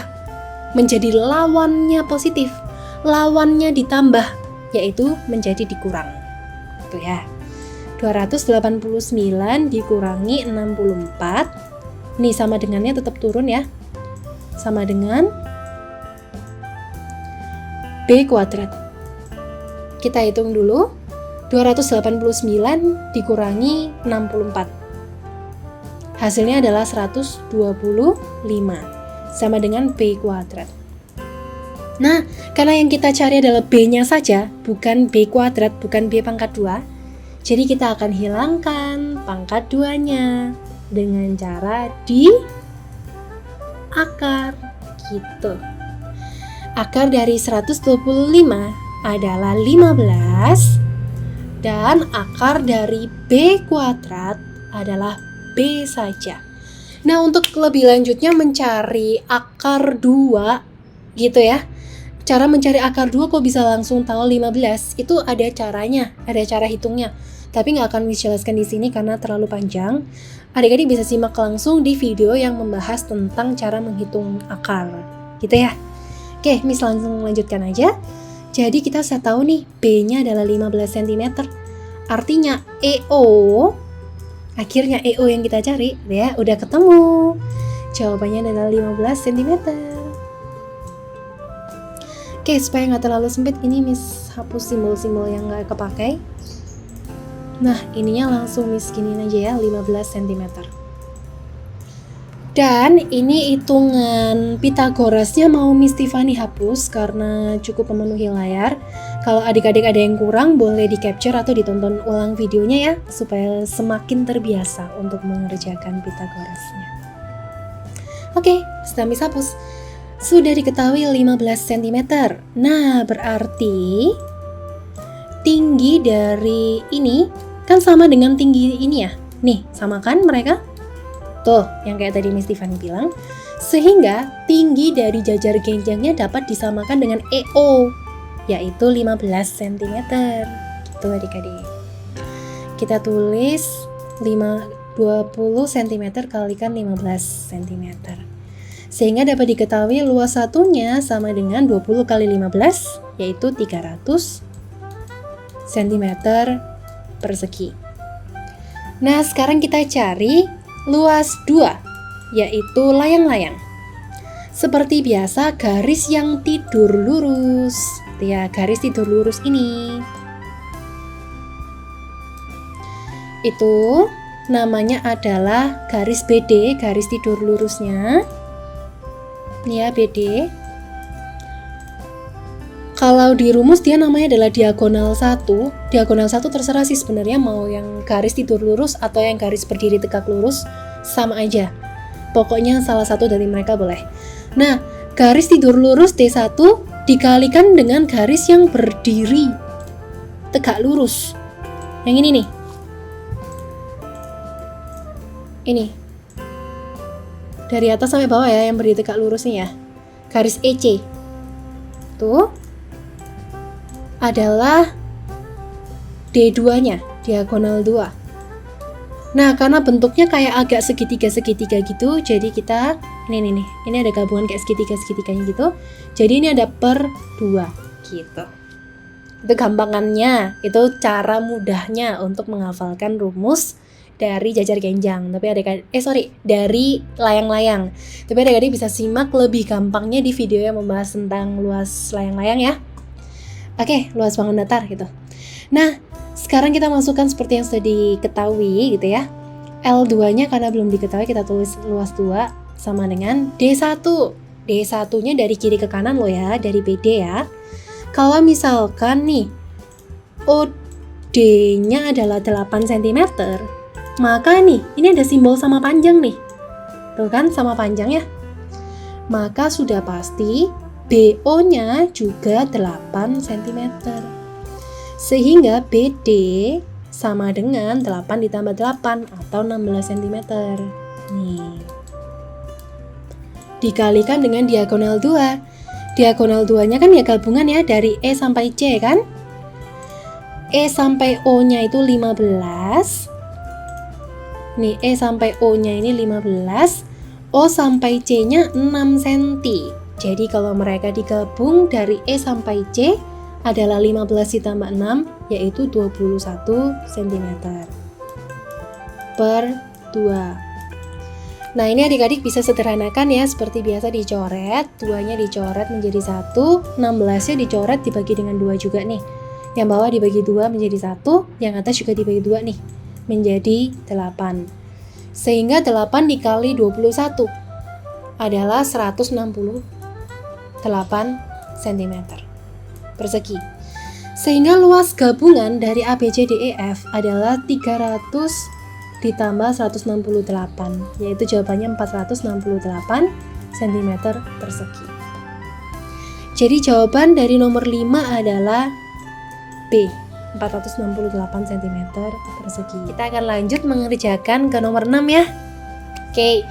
menjadi lawannya positif. Lawannya ditambah, yaitu menjadi dikurang. Tuh ya. 289 dikurangi 64. Nih sama dengannya tetap turun ya. Sama dengan B kuadrat. Kita hitung dulu. 289 dikurangi 64. Hasilnya adalah 125. Sama dengan B kuadrat. Nah, karena yang kita cari adalah B-nya saja, bukan B kuadrat, bukan B pangkat 2. Jadi kita akan hilangkan pangkat 2-nya dengan cara di akar gitu. Akar dari 125 adalah 15 dan akar dari B kuadrat adalah B saja. Nah, untuk lebih lanjutnya mencari akar 2 gitu ya. Cara mencari akar 2 kok bisa langsung tahu 15? Itu ada caranya, ada cara hitungnya. Tapi nggak akan dijelaskan di sini karena terlalu panjang. Adik-adik bisa simak langsung di video yang membahas tentang cara menghitung akar. Gitu ya. Oke, Miss langsung lanjutkan aja. Jadi kita sudah tahu nih, B-nya adalah 15 cm. Artinya EO, akhirnya EO yang kita cari, ya udah ketemu. Jawabannya adalah 15 cm. Oke, supaya nggak terlalu sempit, ini Miss hapus simbol-simbol yang nggak kepakai. Nah, ininya langsung Miss giniin aja ya, 15 cm. Dan ini hitungan Pitagorasnya mau Miss Tiffany hapus karena cukup memenuhi layar. Kalau adik-adik ada yang kurang, boleh di capture atau ditonton ulang videonya ya, supaya semakin terbiasa untuk mengerjakan Pitagorasnya. Oke, sudah Miss hapus. Sudah diketahui 15 cm. Nah, berarti tinggi dari ini kan sama dengan tinggi ini ya. Nih, sama kan mereka? Tuh, yang kayak tadi Miss Tiffany bilang. Sehingga tinggi dari jajar genjangnya dapat disamakan dengan EO, yaitu 15 cm. Gitu adik-adik. Kita tulis 20 cm kalikan 15 cm. Sehingga dapat diketahui luas satunya sama dengan 20 kali 15, yaitu 300 cm persegi. Nah, sekarang kita cari luas 2, yaitu layang-layang. Seperti biasa, garis yang tidur lurus. Ya, garis tidur lurus ini. Itu namanya adalah garis BD, garis tidur lurusnya. Ya, BD. Kalau di rumus dia namanya adalah diagonal 1. Diagonal 1 terserah sih sebenarnya mau yang garis tidur lurus atau yang garis berdiri tegak lurus, sama aja. Pokoknya salah satu dari mereka boleh. Nah, garis tidur lurus D1 dikalikan dengan garis yang berdiri tegak lurus. Yang ini nih. Ini. Dari atas sampai bawah ya, yang berdiri tegak lurus nih ya. Garis EC. Tuh. Adalah D2-nya, diagonal 2. Nah, karena bentuknya kayak agak segitiga-segitiga gitu, jadi kita ini ada gabungan kayak segitiga-segitiganya gitu. Jadi ini ada per 2 gitu. Itu gampangannya, itu cara mudahnya untuk menghafalkan rumus dari jajar genjang. Dari layang-layang. Tapi adik-adik bisa simak lebih gampangnya di video yang membahas tentang luas layang-layang ya. Oke, luas bangun datar gitu. Nah, sekarang kita masukkan seperti yang sudah diketahui gitu ya. L2-nya karena belum diketahui, kita tulis luas 2 sama dengan D1. D1-nya dari kiri ke kanan loh ya, dari BD ya. Kalau misalkan nih, OD-nya adalah 8 cm, maka nih, ini ada simbol sama panjang nih. Tuh kan, sama panjang ya. Maka sudah pasti BO-nya juga 8 cm. Sehingga BD sama dengan 8 ditambah 8 atau 16 cm. Nih. Dikalikan dengan diagonal 2. Diagonal 2-nya kan ya gabungan ya dari E sampai C kan? E sampai O-nya itu 15. Nih, E sampai O-nya ini 15. O sampai C-nya 6 cm. Jadi kalau mereka digabung dari E sampai C adalah 15 ditambah 6, yaitu 21 cm per 2. Nah, ini adik-adik bisa sederhanakan ya, seperti biasa dicoret, 2-nya dicoret menjadi 1, 16-nya dicoret dibagi dengan 2 juga nih. Yang bawah dibagi 2 menjadi 1, yang atas juga dibagi 2 nih, menjadi 8. Sehingga 8 dikali 21 adalah 168 cm persegi. Sehingga luas gabungan dari ABCDEF adalah 300 ditambah 168, yaitu jawabannya 468 cm persegi. Jadi jawaban dari nomor 5 adalah B, 468 cm persegi. Kita akan lanjut mengerjakan ke nomor 6 ya. Oke,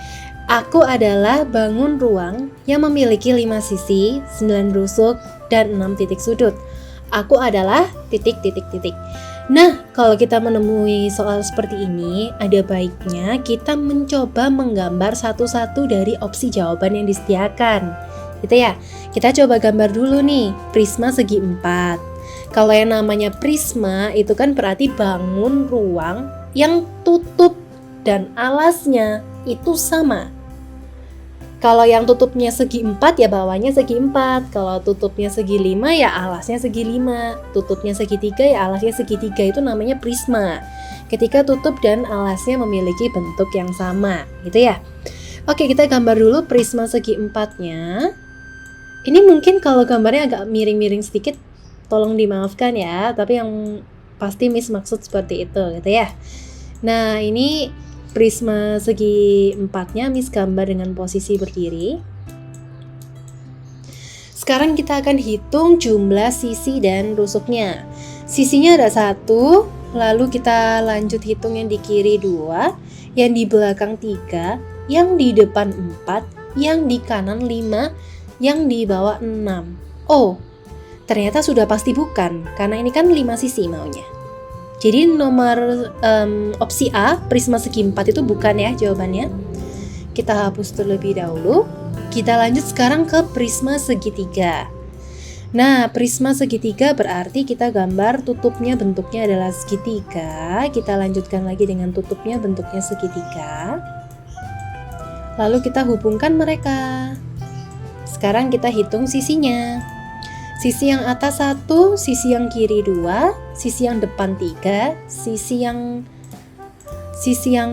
aku adalah bangun ruang yang memiliki 5 sisi, 9 rusuk, dan 6 titik sudut. Aku adalah titik. Nah, kalau kita menemui soal seperti ini, ada baiknya kita mencoba menggambar satu-satu dari opsi jawaban yang disediakan. Gitu ya. Kita coba gambar dulu nih, prisma segi 4. Kalau yang namanya prisma itu kan berarti bangun ruang yang tutup dan alasnya itu sama. Kalau yang tutupnya segi 4 ya bawahnya segi 4. Kalau tutupnya segi 5 ya alasnya segi 5. Tutupnya segi 3 ya alasnya segi 3. Itu namanya prisma. Ketika tutup dan alasnya memiliki bentuk yang sama, gitu ya. Oke, kita gambar dulu prisma segi 4-nya. Ini mungkin kalau gambarnya agak miring-miring sedikit, tolong dimaafkan ya. Tapi yang pasti Miss maksud seperti itu, gitu ya. Nah, ini prisma segi 4-nya Miss gambar dengan posisi berdiri. Sekarang kita akan hitung jumlah sisi dan rusuknya. Sisinya ada 1, lalu kita lanjut hitung yang di kiri 2, yang di belakang 3, yang di depan 4, yang di kanan 5, yang di bawah 6. Oh, ternyata sudah pasti bukan, karena ini kan 5 sisi maunya. Jadi nomor opsi A, prisma segi 4 itu bukan ya jawabannya. Kita hapus terlebih dahulu. Kita lanjut sekarang ke prisma segitiga. Nah, prisma segitiga berarti kita gambar tutupnya bentuknya adalah segitiga. Kita lanjutkan lagi dengan tutupnya bentuknya segitiga. Lalu kita hubungkan mereka. Sekarang kita hitung sisinya. Sisi yang atas 1, sisi yang kiri 2, sisi yang depan 3, sisi yang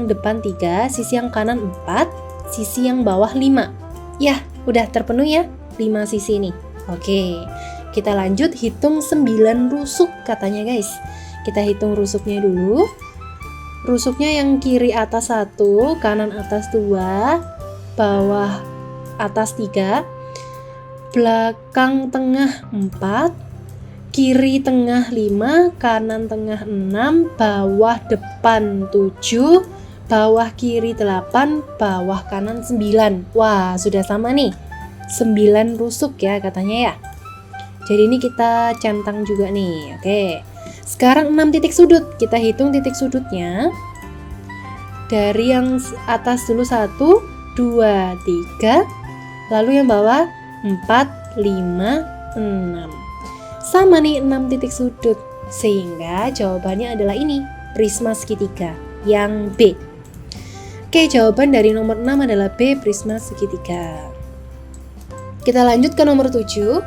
depan 3, sisi yang kanan 4, sisi yang bawah 5. Ya, udah terpenuhi ya 5 sisi nih. Oke, kita lanjut hitung 9 rusuk katanya guys. Kita hitung rusuknya dulu. Rusuknya yang kiri atas 1, kanan atas 2, bawah atas 3, belakang tengah 4, kiri tengah 5, kanan tengah 6, bawah depan 7, bawah kiri 8, bawah kanan 9. Wah, sudah sama nih. 9 rusuk ya katanya ya. Jadi ini kita centang juga nih. Oke. Sekarang 6 titik sudut. Kita hitung titik sudutnya. Dari yang atas dulu 1, 2, 3. Lalu yang bawah 4, 5, 6. Sama nih 6 titik sudut. Sehingga jawabannya adalah ini, prisma segitiga, yang B. Oke, jawaban dari nomor 6 adalah B, prisma segitiga. Kita lanjut ke nomor 7.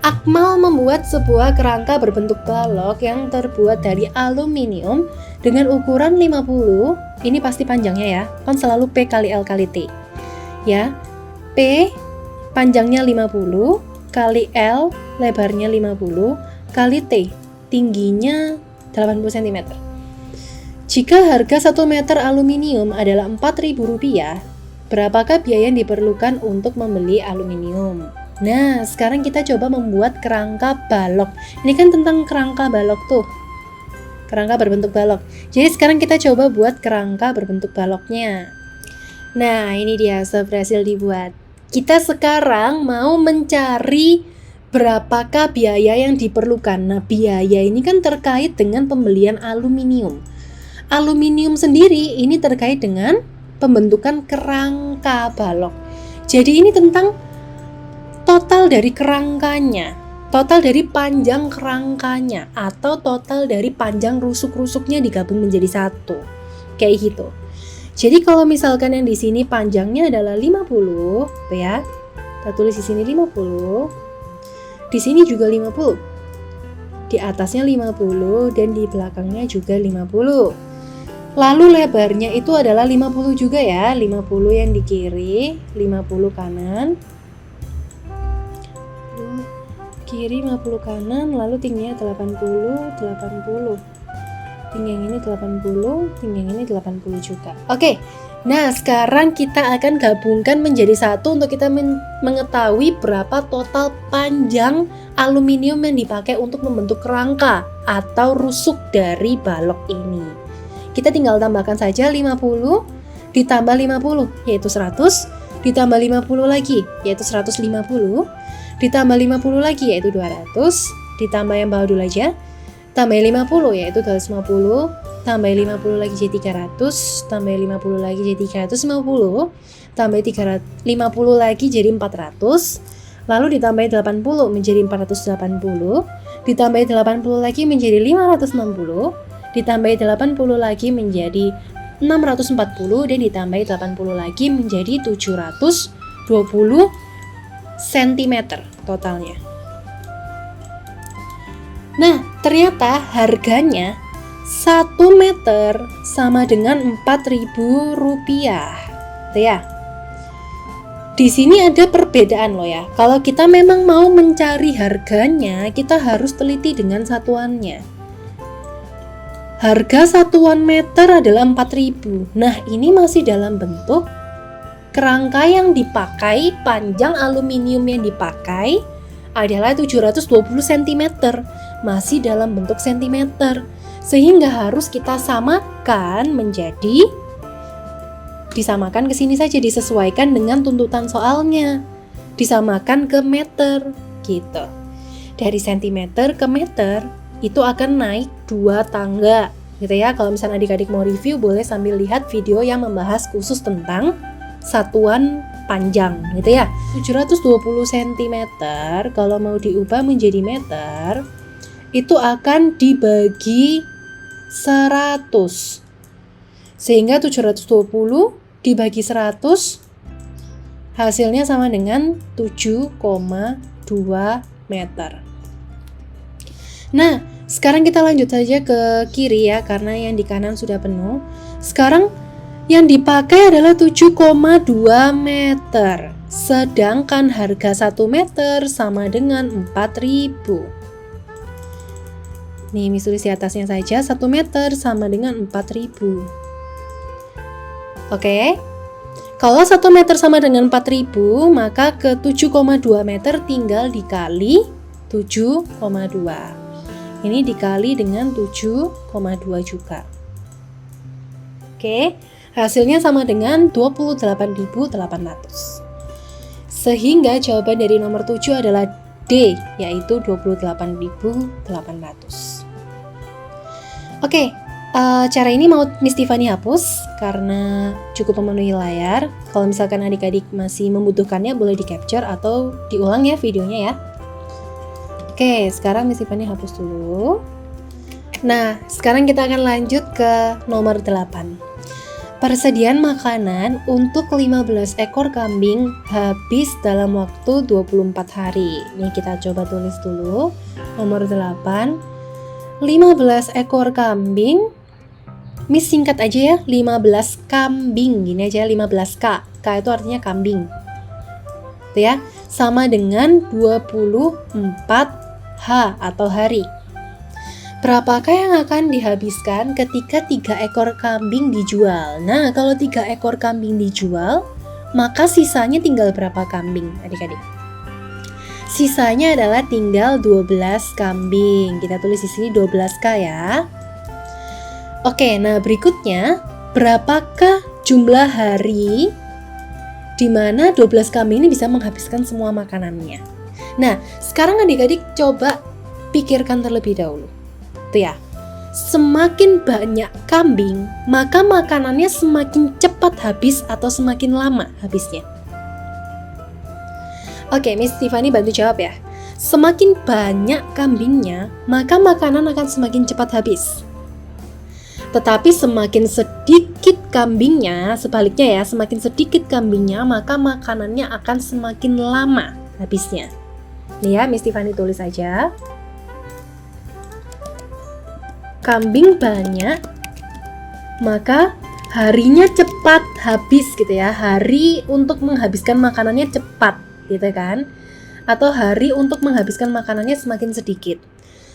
Akmal membuat sebuah kerangka berbentuk balok yang terbuat dari aluminium dengan ukuran 50. Ini pasti panjangnya ya, kan selalu P kali L kali T. Ya, P panjangnya 50 kali L lebarnya 50 kali T tingginya 80 cm. Jika harga 1 meter aluminium adalah Rp4.000, berapakah biaya yang diperlukan untuk membeli aluminium? Nah, sekarang kita coba membuat kerangka balok. Ini kan tentang kerangka balok tuh. Kerangka berbentuk balok. Jadi sekarang kita coba buat kerangka berbentuk baloknya. Nah, ini dia, sudah berhasil dibuat. Kita sekarang mau mencari berapakah biaya yang diperlukan. Nah, biaya ini kan terkait dengan pembelian aluminium. Aluminium sendiri ini terkait dengan pembentukan kerangka balok. Jadi ini tentang total dari kerangkanya. total dari panjang kerangkanya atau total dari panjang rusuk-rusuknya digabung menjadi satu. Kayak gitu. Jadi kalau misalkan yang di sini panjangnya adalah 50, tuh ya. Kita tulis di sini 50. Di sini juga 50. Di atasnya 50 dan di belakangnya juga 50. Lalu lebarnya itu adalah 50 juga ya. 50 yang di kiri, 50 kanan. Kiri 50 kanan, lalu tingginya 80, 80. Tinggi yang ini 80, tinggi yang ini 80 juga. Oke, nah sekarang kita akan gabungkan menjadi satu untuk kita mengetahui berapa total panjang aluminium yang dipakai untuk membentuk kerangka atau rusuk dari balok ini. Kita tinggal tambahkan saja 50 ditambah 50 yaitu 100, ditambah 50 lagi yaitu 150, ditambah 50 lagi yaitu 200, ditambah yang bawah dulu aja, tambah 50 yaitu 250, tambah 50 lagi jadi 300, tambah 50 lagi jadi 350, tambah 350 lagi jadi 400, lalu ditambah 80 menjadi 480, ditambah 80 lagi menjadi 560, ditambah 80 lagi menjadi 640, dan ditambah 80 lagi menjadi 720 cm totalnya. Nah, ternyata harganya 1 meter sama dengan Rp4.000. Tuh ya. Di sini ada perbedaan loh ya. Kalau kita memang mau mencari harganya, kita harus teliti dengan satuannya. Harga satuan meter adalah 4.000. Nah, ini masih dalam bentuk kerangka yang dipakai, panjang aluminium yang dipakai adalah 720 cm, masih dalam bentuk sentimeter, sehingga harus kita samakan menjadi, disamakan ke sini saja, disesuaikan dengan tuntutan soalnya, disamakan ke meter gitu. Dari sentimeter ke meter itu akan naik 2 tangga gitu ya. Kalau misalnya adik-adik mau review, boleh sambil lihat video yang membahas khusus tentang satuan panjang gitu ya. 720 cm kalau mau diubah menjadi meter itu akan dibagi 100, sehingga 720 dibagi 100 hasilnya sama dengan 7,2 meter. Nah, sekarang kita lanjut saja ke kiri ya, karena yang di kanan sudah penuh. Sekarang yang dipakai adalah 7,2 meter, sedangkan harga 1 meter sama dengan 4.000. Nih, Miss tulis di atasnya saja, 1 meter sama dengan 4.000. Oke, kalau 1 meter sama dengan 4.000, maka ke 7,2 meter tinggal dikali 7,2. Ini dikali dengan 7,2 juga. Oke, hasilnya sama dengan 28.800. Sehingga jawaban dari nomor 7 adalah D, yaitu 28.800. Oke, cara ini mau Miss Tiffany hapus karena cukup memenuhi layar. Kalau misalkan adik-adik masih membutuhkannya, boleh di capture atau diulang ya videonya ya. Oke, sekarang Miss Tiffany hapus dulu. Nah, sekarang kita akan lanjut ke nomor 8. Persediaan makanan untuk 15 ekor kambing habis dalam waktu 24 hari. Ini kita coba tulis dulu. Nomor 8. 15 ekor kambing. Miss singkat aja ya, 15 kambing. Gini aja, 15K. K itu artinya kambing. Tuh ya, sama dengan 24H atau hari. Berapakah yang akan dihabiskan ketika 3 ekor kambing dijual? Nah, kalau 3 ekor kambing dijual, maka sisanya tinggal berapa kambing, adik-adik? Sisanya adalah tinggal 12 kambing. Kita tulis di sini 12K ya. Oke, nah berikutnya, berapakah jumlah hari di mana 12 kambing ini bisa menghabiskan semua makanannya? Nah, sekarang adik-adik coba pikirkan terlebih dahulu. Tuh ya, semakin banyak kambing, maka makanannya semakin cepat habis atau semakin lama habisnya. Oke, Miss Tiffany bantu jawab ya. Semakin banyak kambingnya, maka makanan akan semakin cepat habis. Tetapi semakin sedikit kambingnya, sebaliknya ya, semakin sedikit kambingnya, maka makanannya akan semakin lama habisnya. Nih ya, Miss Tiffany tulis aja. Kambing banyak, maka harinya cepat habis gitu ya. Hari untuk menghabiskan makanannya cepat gitu kan. Atau hari untuk menghabiskan makanannya semakin sedikit.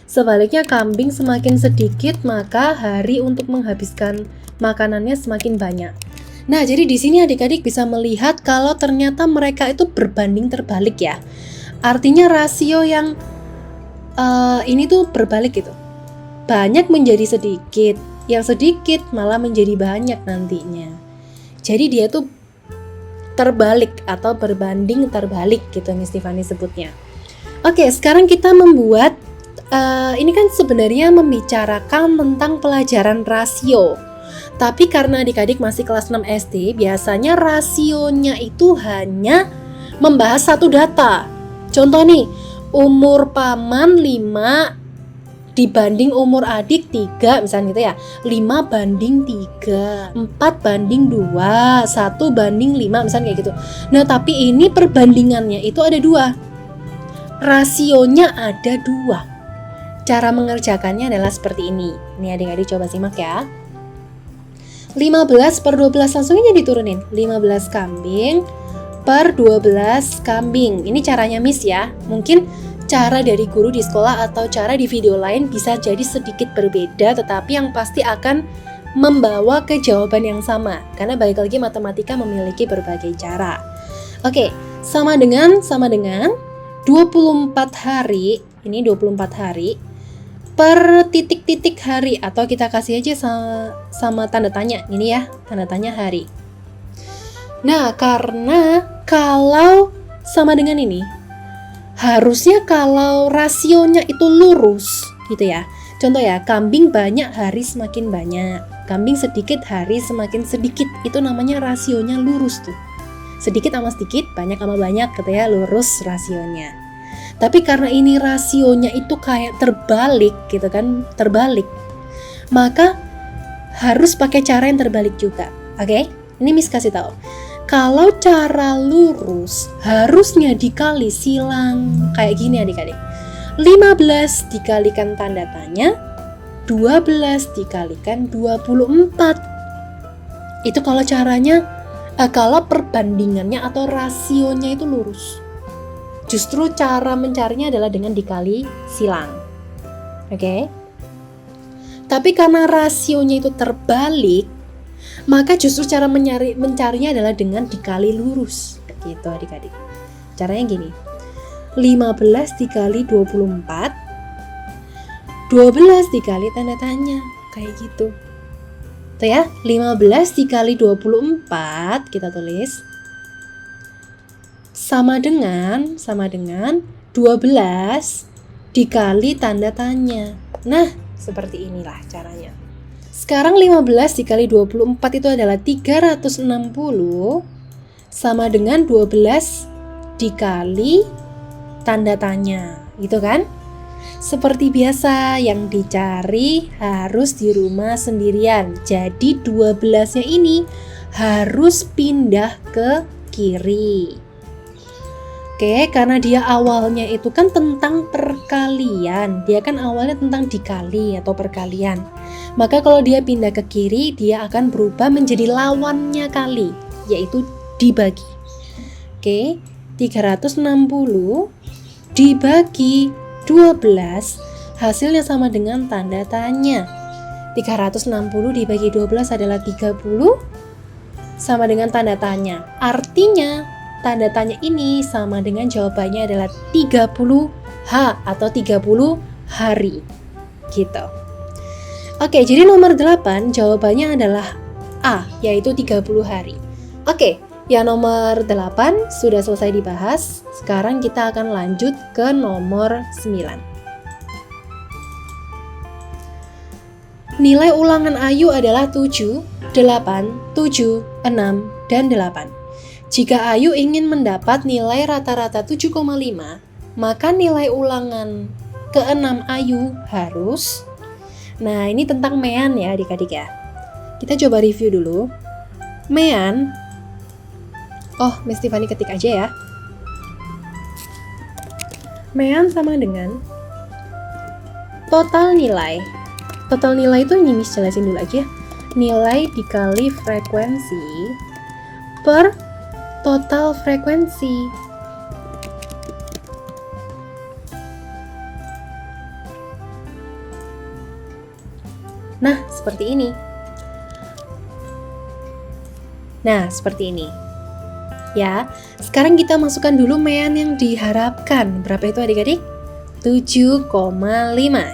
Sebaliknya kambing semakin sedikit, maka hari untuk menghabiskan makanannya semakin banyak. Nah, jadi di sini adik-adik bisa melihat kalau ternyata mereka itu berbanding terbalik ya. Artinya rasio yang ini tuh berbalik gitu. Banyak menjadi sedikit, yang sedikit malah menjadi banyak nantinya. Jadi dia tuh terbalik atau berbanding terbalik gitu Miss Tiffany sebutnya. Oke, sekarang kita membuat ini kan sebenarnya membicarakan tentang pelajaran rasio. Tapi karena adik-adik masih kelas 6 SD, biasanya rasionya itu hanya membahas satu data. Contoh nih, umur paman 5 dibanding umur adik 3 misalnya gitu ya. 5 banding 3, 4 banding 2, 1 banding 5 misalnya kayak gitu. Nah, tapi ini perbandingannya itu ada 2. Rasionya ada 2. Cara mengerjakannya adalah seperti ini. Ini adik-adik coba simak ya. 15 per 12 langsung aja diturunin. 15 kambing per 12 kambing. Ini caranya Miss ya. Mungkin cara dari guru di sekolah atau cara di video lain bisa jadi sedikit berbeda, tetapi yang pasti akan membawa ke jawaban yang sama. Karena balik lagi matematika memiliki berbagai cara. Oke, sama dengan 24 hari, ini 24 hari per titik-titik hari, atau kita kasih aja sama tanda tanya, ini ya, tanda tanya hari. Nah, karena kalau sama dengan ini, harusnya kalau rasionya itu lurus gitu ya. Contoh ya, kambing banyak hari semakin banyak, kambing sedikit hari semakin sedikit. Itu namanya rasionya lurus tuh. Sedikit sama sedikit, banyak sama banyak gitu ya, lurus rasionya. Tapi karena ini rasionya itu kayak terbalik gitu kan, terbalik, maka harus pakai cara yang terbalik juga. Oke? Ini Miss kasih tahu. Kalau cara lurus harusnya dikali silang kayak gini adik-adik. 15 dikalikan tanda tanya, 12 dikalikan 24. Itu kalau caranya, kalau perbandingannya atau rasionya itu lurus. Justru cara mencarinya adalah dengan dikali silang. Oke? Tapi karena rasionya itu terbalik, maka justru cara mencarinya adalah dengan dikali lurus. Gitu adik-adik. Caranya gini. 15 dikali 24, 12 dikali tanda tanya. Kayak gitu. Tuh ya, 15 dikali 24 kita tulis sama dengan 12 dikali tanda tanya. Nah, seperti inilah caranya. Sekarang 15 dikali 24 itu adalah 360 sama dengan 12 dikali tanda tanya, gitu kan? Seperti biasa, yang dicari harus di rumah sendirian. Jadi 12-nya ini harus pindah ke kiri. Oke, karena dia awalnya itu kan tentang perkalian. Dia kan awalnya tentang dikali atau perkalian. Maka kalau dia pindah ke kiri, dia akan berubah menjadi lawannya kali, yaitu dibagi. Oke, 360 dibagi 12, hasilnya sama dengan tanda tanya. 360 dibagi 12 adalah 30, sama dengan tanda tanya. Artinya, tanda tanya ini sama dengan jawabannya adalah 30H atau 30 hari. Gitu. Oke, jadi nomor 8 jawabannya adalah A, yaitu 30 hari. Oke, yang nomor 8 sudah selesai dibahas. Sekarang kita akan lanjut ke nomor 9. Nilai ulangan Ayu adalah 7, 8, 7, 6, dan 8. Jika Ayu ingin mendapat nilai rata-rata 7,5, maka nilai ulangan ke-6 Ayu harus... Nah, ini tentang Mean ya adik-adik ya. Kita coba review dulu. Mean, Miss Tiffany ketik aja ya. Mean sama dengan total nilai. Total nilai itu ini Miss jelasin dulu aja. Nilai dikali frekuensi per total frekuensi. Nah, seperti ini. Ya, sekarang kita masukkan dulu Mean yang diharapkan. Berapa itu adik-adik? 7,5.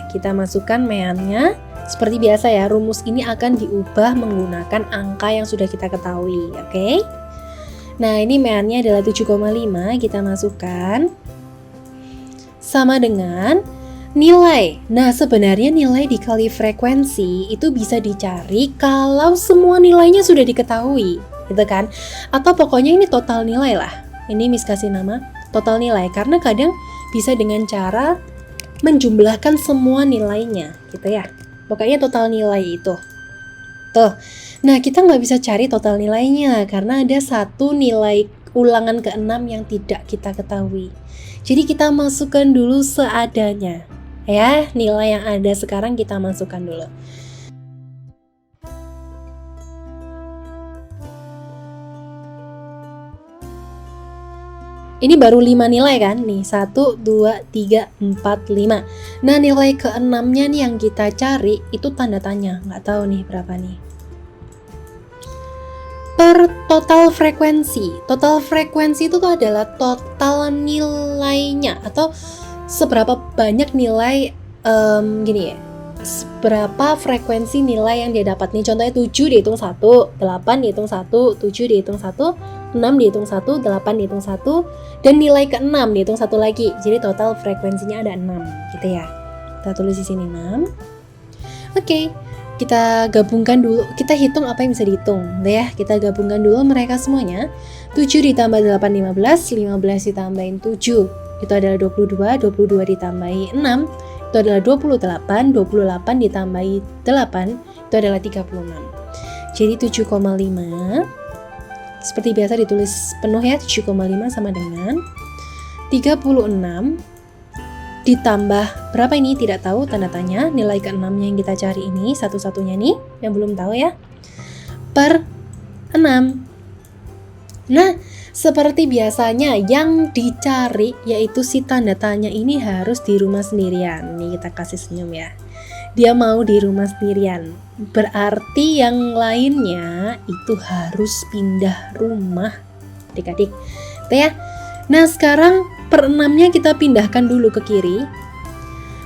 Kita masukkan Meannya. Seperti biasa ya, rumus ini akan diubah menggunakan angka yang sudah kita ketahui, oke? Nah, ini Meannya adalah 7,5, kita masukkan. Sama dengan nilai. Nah, sebenarnya nilai dikali frekuensi itu bisa dicari kalau semua nilainya sudah diketahui, gitu kan? Atau pokoknya ini total nilai lah. Ini Miss kasih nama total nilai, karena kadang bisa dengan cara menjumlahkan semua nilainya, gitu ya. Pokoknya total nilai itu. Tuh. Nah, kita nggak bisa cari total nilainya karena ada satu nilai ulangan ke-6 yang tidak kita ketahui. Jadi kita masukkan dulu seadanya. Ya, nilai yang ada sekarang kita masukkan dulu. Ini baru 5 nilai kan? Nih, 1, 2, 3, 4, 5. Nah, nilai ke-6-nya nih yang kita cari itu tanda tanya. Nggak tahu nih berapa nih. Per total frekuensi. Total frekuensi itu tuh adalah total nilainya. Atau seberapa banyak nilai, gini ya. Berapa frekuensi nilai yang dia dapat nih. Contohnya 7 dihitung 1, 8 dihitung 1, 7 dihitung 1, 6 dihitung 1, 8 dihitung 1, dan nilai ke-6 dihitung 1 lagi. Jadi total frekuensinya ada 6 gitu ya. Kita tulis di sini 6. Oke, kita gabungkan dulu. Kita hitung apa yang bisa dihitung. Ya, kita gabungkan dulu mereka semuanya. 7 ditambah 8 15, 15 ditambahin 7. Itu adalah 22, 22 ditambahi 6. Itu adalah 28, 28 ditambahi 8. Itu adalah 36. Jadi 7,5. Seperti biasa ditulis penuh ya, 7,5 sama dengan 36 ditambah berapa ini? Tidak tahu, tanda tanya. Nilai ke-6-nya yang kita cari ini, satu-satunya nih, yang belum tahu ya, per 6. Nah, seperti biasanya yang dicari yaitu si tanda tanya ini harus di rumah sendirian. Nih kita kasih senyum ya. Dia mau di rumah sendirian. Berarti yang lainnya itu harus pindah rumah. Adik-adik. Tuh ya. Nah, sekarang per 6-nya kita pindahkan dulu ke kiri.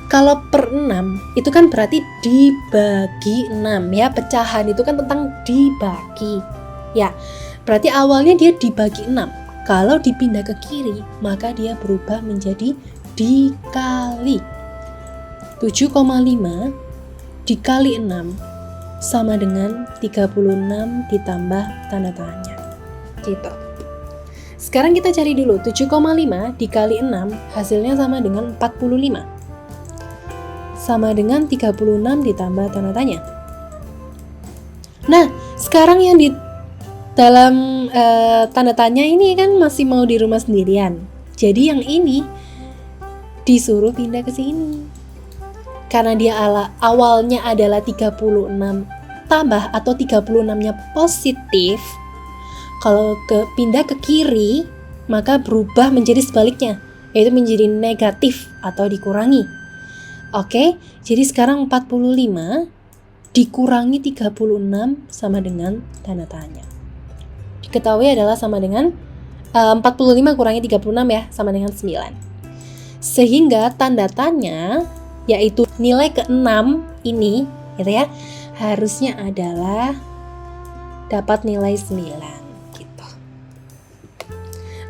Kalau per 6 itu kan berarti dibagi 6 ya. Pecahan itu kan tentang dibagi. Ya. Berarti awalnya dia dibagi 6. Kalau dipindah ke kiri, maka dia berubah menjadi dikali. 7,5 dikali 6 sama dengan 36 ditambah tanda tanya. Gitu. Sekarang kita cari dulu 7,5 dikali 6 hasilnya sama dengan 45. Sama dengan 36 ditambah tanda tanya. Nah, sekarang yang di dalam tanda tanya ini kan masih mau di rumah sendirian. Jadi yang ini disuruh pindah ke sini. Karena dia awalnya adalah 36 tambah atau 36-nya positif. Kalau pindah ke kiri, maka berubah menjadi sebaliknya, yaitu menjadi negatif atau dikurangi. Oke, jadi sekarang 45 dikurangi 36 sama dengan tanda tanya. Diketahui adalah sama dengan 45 kurangi 36 ya, sama dengan 9. Sehingga tanda tanya yaitu nilai ke-6 ini gitu ya, harusnya adalah dapat nilai 9 gitu.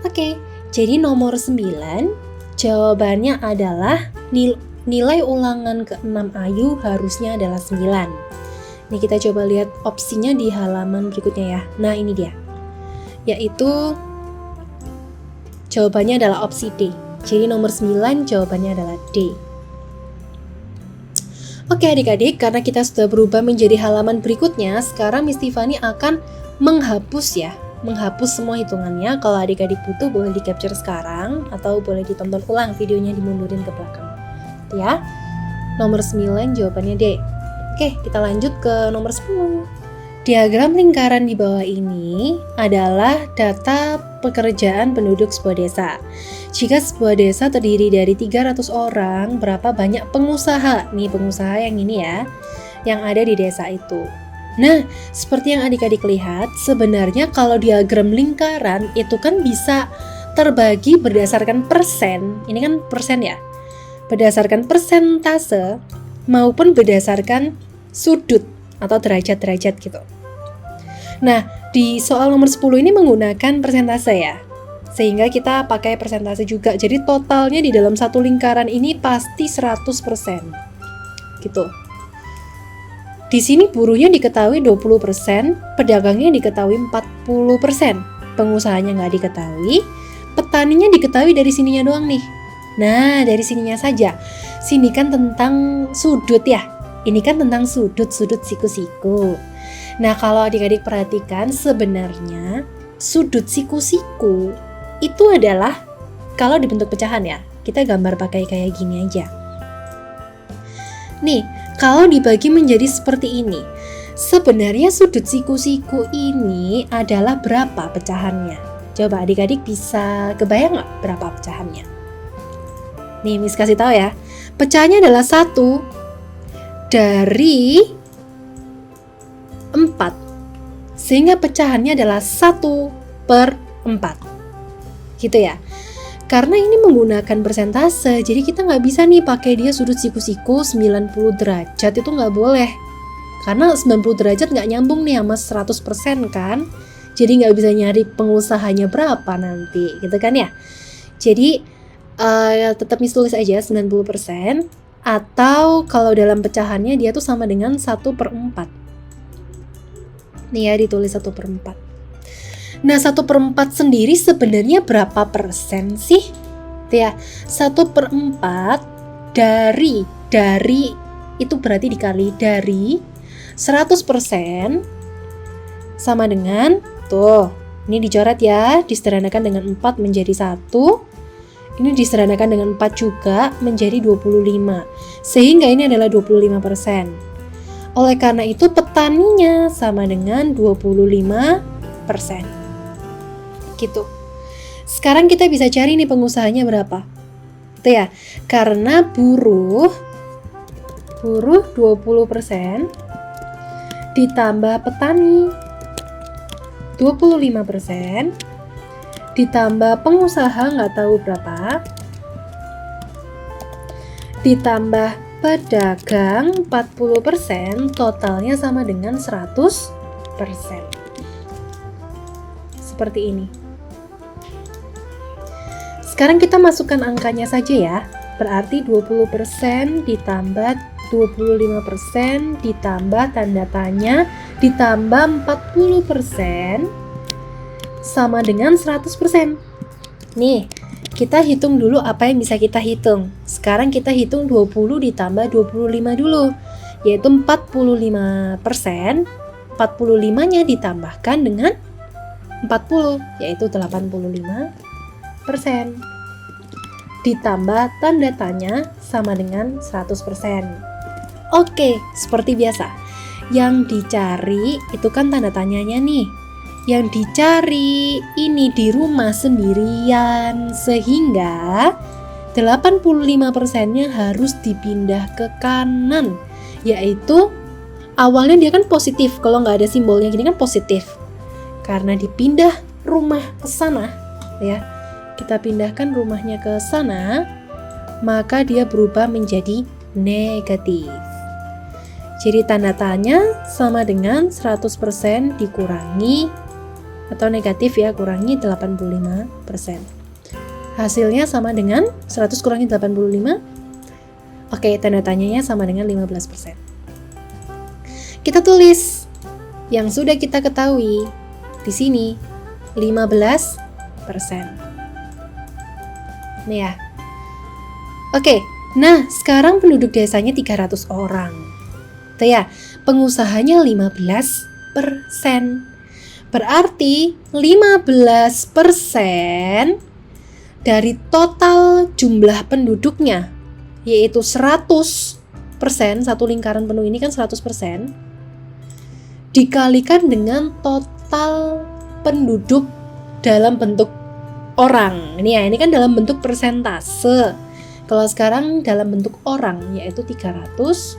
Oke, jadi nomor 9 jawabannya adalah nilai ulangan ke-6 Ayu harusnya adalah 9. Ini kita coba lihat opsinya di halaman berikutnya ya. Nah, ini dia. Yaitu jawabannya adalah opsi D. Jadi nomor 9 jawabannya adalah D. Oke adik-adik, karena kita sudah berubah menjadi halaman berikutnya, sekarang Miss Tiffany akan menghapus semua hitungannya. Kalau adik-adik butuh boleh di capture sekarang atau boleh ditonton ulang videonya, dimundurin ke belakang. Ya, nomor 9 jawabannya D. Oke, kita lanjut ke nomor 10. Diagram lingkaran di bawah ini adalah data pekerjaan penduduk sebuah desa. Jika sebuah desa terdiri dari 300 orang, berapa banyak pengusaha? Nih pengusaha yang ini ya, yang ada di desa itu. Nah, seperti yang adik-adik lihat, sebenarnya kalau diagram lingkaran itu kan bisa terbagi berdasarkan persen. Ini kan persen ya, berdasarkan persentase maupun berdasarkan sudut atau derajat-derajat gitu. Nah, di soal nomor 10 ini menggunakan persentase ya, sehingga kita pakai persentase juga. Jadi totalnya di dalam satu lingkaran ini pasti 100% gitu. Di sini buruhnya diketahui 20%, pedagangnya diketahui 40%, pengusahanya nggak diketahui, petaninya diketahui dari sininya doang nih. Nah, dari sininya saja. Sini kan tentang sudut ya, ini kan tentang sudut-sudut siku-siku. Nah, kalau adik-adik perhatikan, sebenarnya sudut siku-siku itu adalah, kalau dibentuk pecahan ya, kita gambar pakai kayak gini aja. Nih, kalau dibagi menjadi seperti ini, sebenarnya sudut siku-siku ini adalah berapa pecahannya? Coba adik-adik bisa kebayang nggak berapa pecahannya? Nih, Miss kasih tahu ya. Pecahannya adalah 1 dari 4, sehingga pecahannya adalah 1/4 gitu ya. Karena ini menggunakan persentase, jadi kita nggak bisa nih pakai dia sudut siku-siku 90 derajat, itu nggak boleh. Karena 90 derajat nggak nyambung nih sama 100% kan, jadi nggak bisa nyari pengusahanya berapa nanti gitu kan ya. Jadi tetap tulis aja 90%, atau kalau dalam pecahannya dia tuh sama dengan 1/4. Nih ya, ditulis 1/4. Nah, 1/4 sendiri sebenarnya berapa persen sih? Tuh ya, 1/4 dari itu berarti dikali dari 100% sama dengan, tuh, ini dicoret ya, disederhanakan dengan 4 menjadi 1. Ini disederhanakan dengan 4 juga menjadi 25. Sehingga ini adalah 25%. Oleh karena itu petaninya sama dengan 25%. Gitu. Sekarang kita bisa cari nih pengusahanya berapa. Itu ya. Karena buruh 20% ditambah petani 25% ditambah pengusaha nggak tahu berapa, ditambah pedagang 40%, totalnya sama dengan 100%. Seperti ini. Sekarang kita masukkan angkanya saja ya. Berarti 20% ditambah 25% ditambah tanda tanya ditambah 40% sama dengan 100%. Nih, kita hitung dulu apa yang bisa kita hitung. Sekarang kita hitung 20 ditambah 25 dulu, yaitu 45%. 45-nya ditambahkan dengan 40, yaitu 85%. Ditambah tanda tanya sama dengan 100%. Oke, seperti biasa. Yang dicari itu kan tanda tanyanya nih. Yang dicari ini di rumah sendirian, sehingga 85%-nya harus dipindah ke kanan, yaitu awalnya dia kan positif, kalau nggak ada simbolnya gini kan positif. Karena dipindah rumah ke sana, ya, kita pindahkan rumahnya ke sana, maka dia berubah menjadi negatif. Jadi tanda tanya sama dengan 100% dikurangi, atau negatif ya, kurangi 85%. Hasilnya sama dengan 100 kurangi 85. Oke, tanda tanyanya sama dengan 15%. Kita tulis yang sudah kita ketahui di sini 15%. Nih ya, Oke, nah sekarang penduduk desanya 300 orang. Tuh ya, pengusahanya 15%. Berarti 15% dari total jumlah penduduknya, yaitu 100%, satu lingkaran penuh ini kan 100%, dikalikan dengan total penduduk dalam bentuk orang. Ini ya, ini kan dalam bentuk persentase. Kalau sekarang dalam bentuk orang, yaitu 300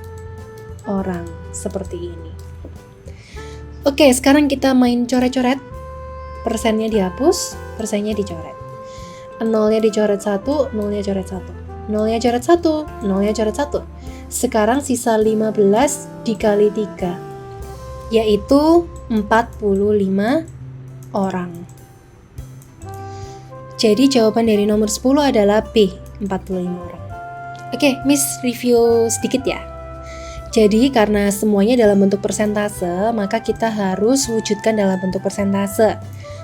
orang, seperti ini. Oke, sekarang kita main coret-coret. Persennya dihapus, persennya dicoret. Nolnya dicoret 1, nolnya coret 1. Nolnya coret 1, nolnya coret 1. Sekarang sisa 15 dikali 3, yaitu 45 orang. Jadi jawaban dari nomor 10 adalah B, 45 orang. Oke, Miss review sedikit ya. Jadi karena semuanya dalam bentuk persentase, maka kita harus wujudkan dalam bentuk persentase.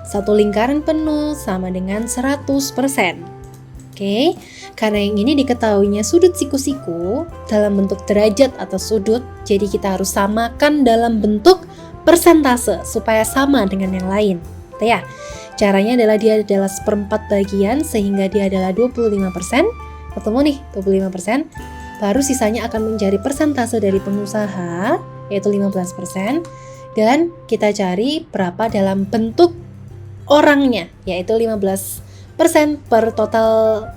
Satu lingkaran penuh sama dengan 100%. Oke, karena yang ini diketahuinya sudut siku-siku dalam bentuk derajat atau sudut, jadi kita harus samakan dalam bentuk persentase supaya sama dengan yang lain. Tuh ya, caranya adalah dia adalah 1/4 bagian sehingga dia adalah 25%. Ketemu nih 25%. Baru sisanya akan menjadi persentase dari pengusaha, yaitu 15%, dan kita cari berapa dalam bentuk orangnya, yaitu 15% per total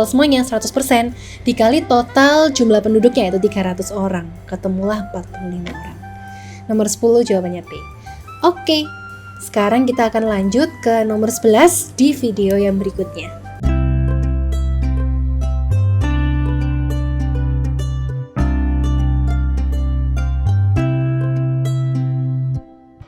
semuanya 100% dikali total jumlah penduduknya, yaitu 300 orang. Ketemulah 45 orang. Nomor 10 jawabannya P. Oke, sekarang kita akan lanjut ke nomor 11 di video yang berikutnya.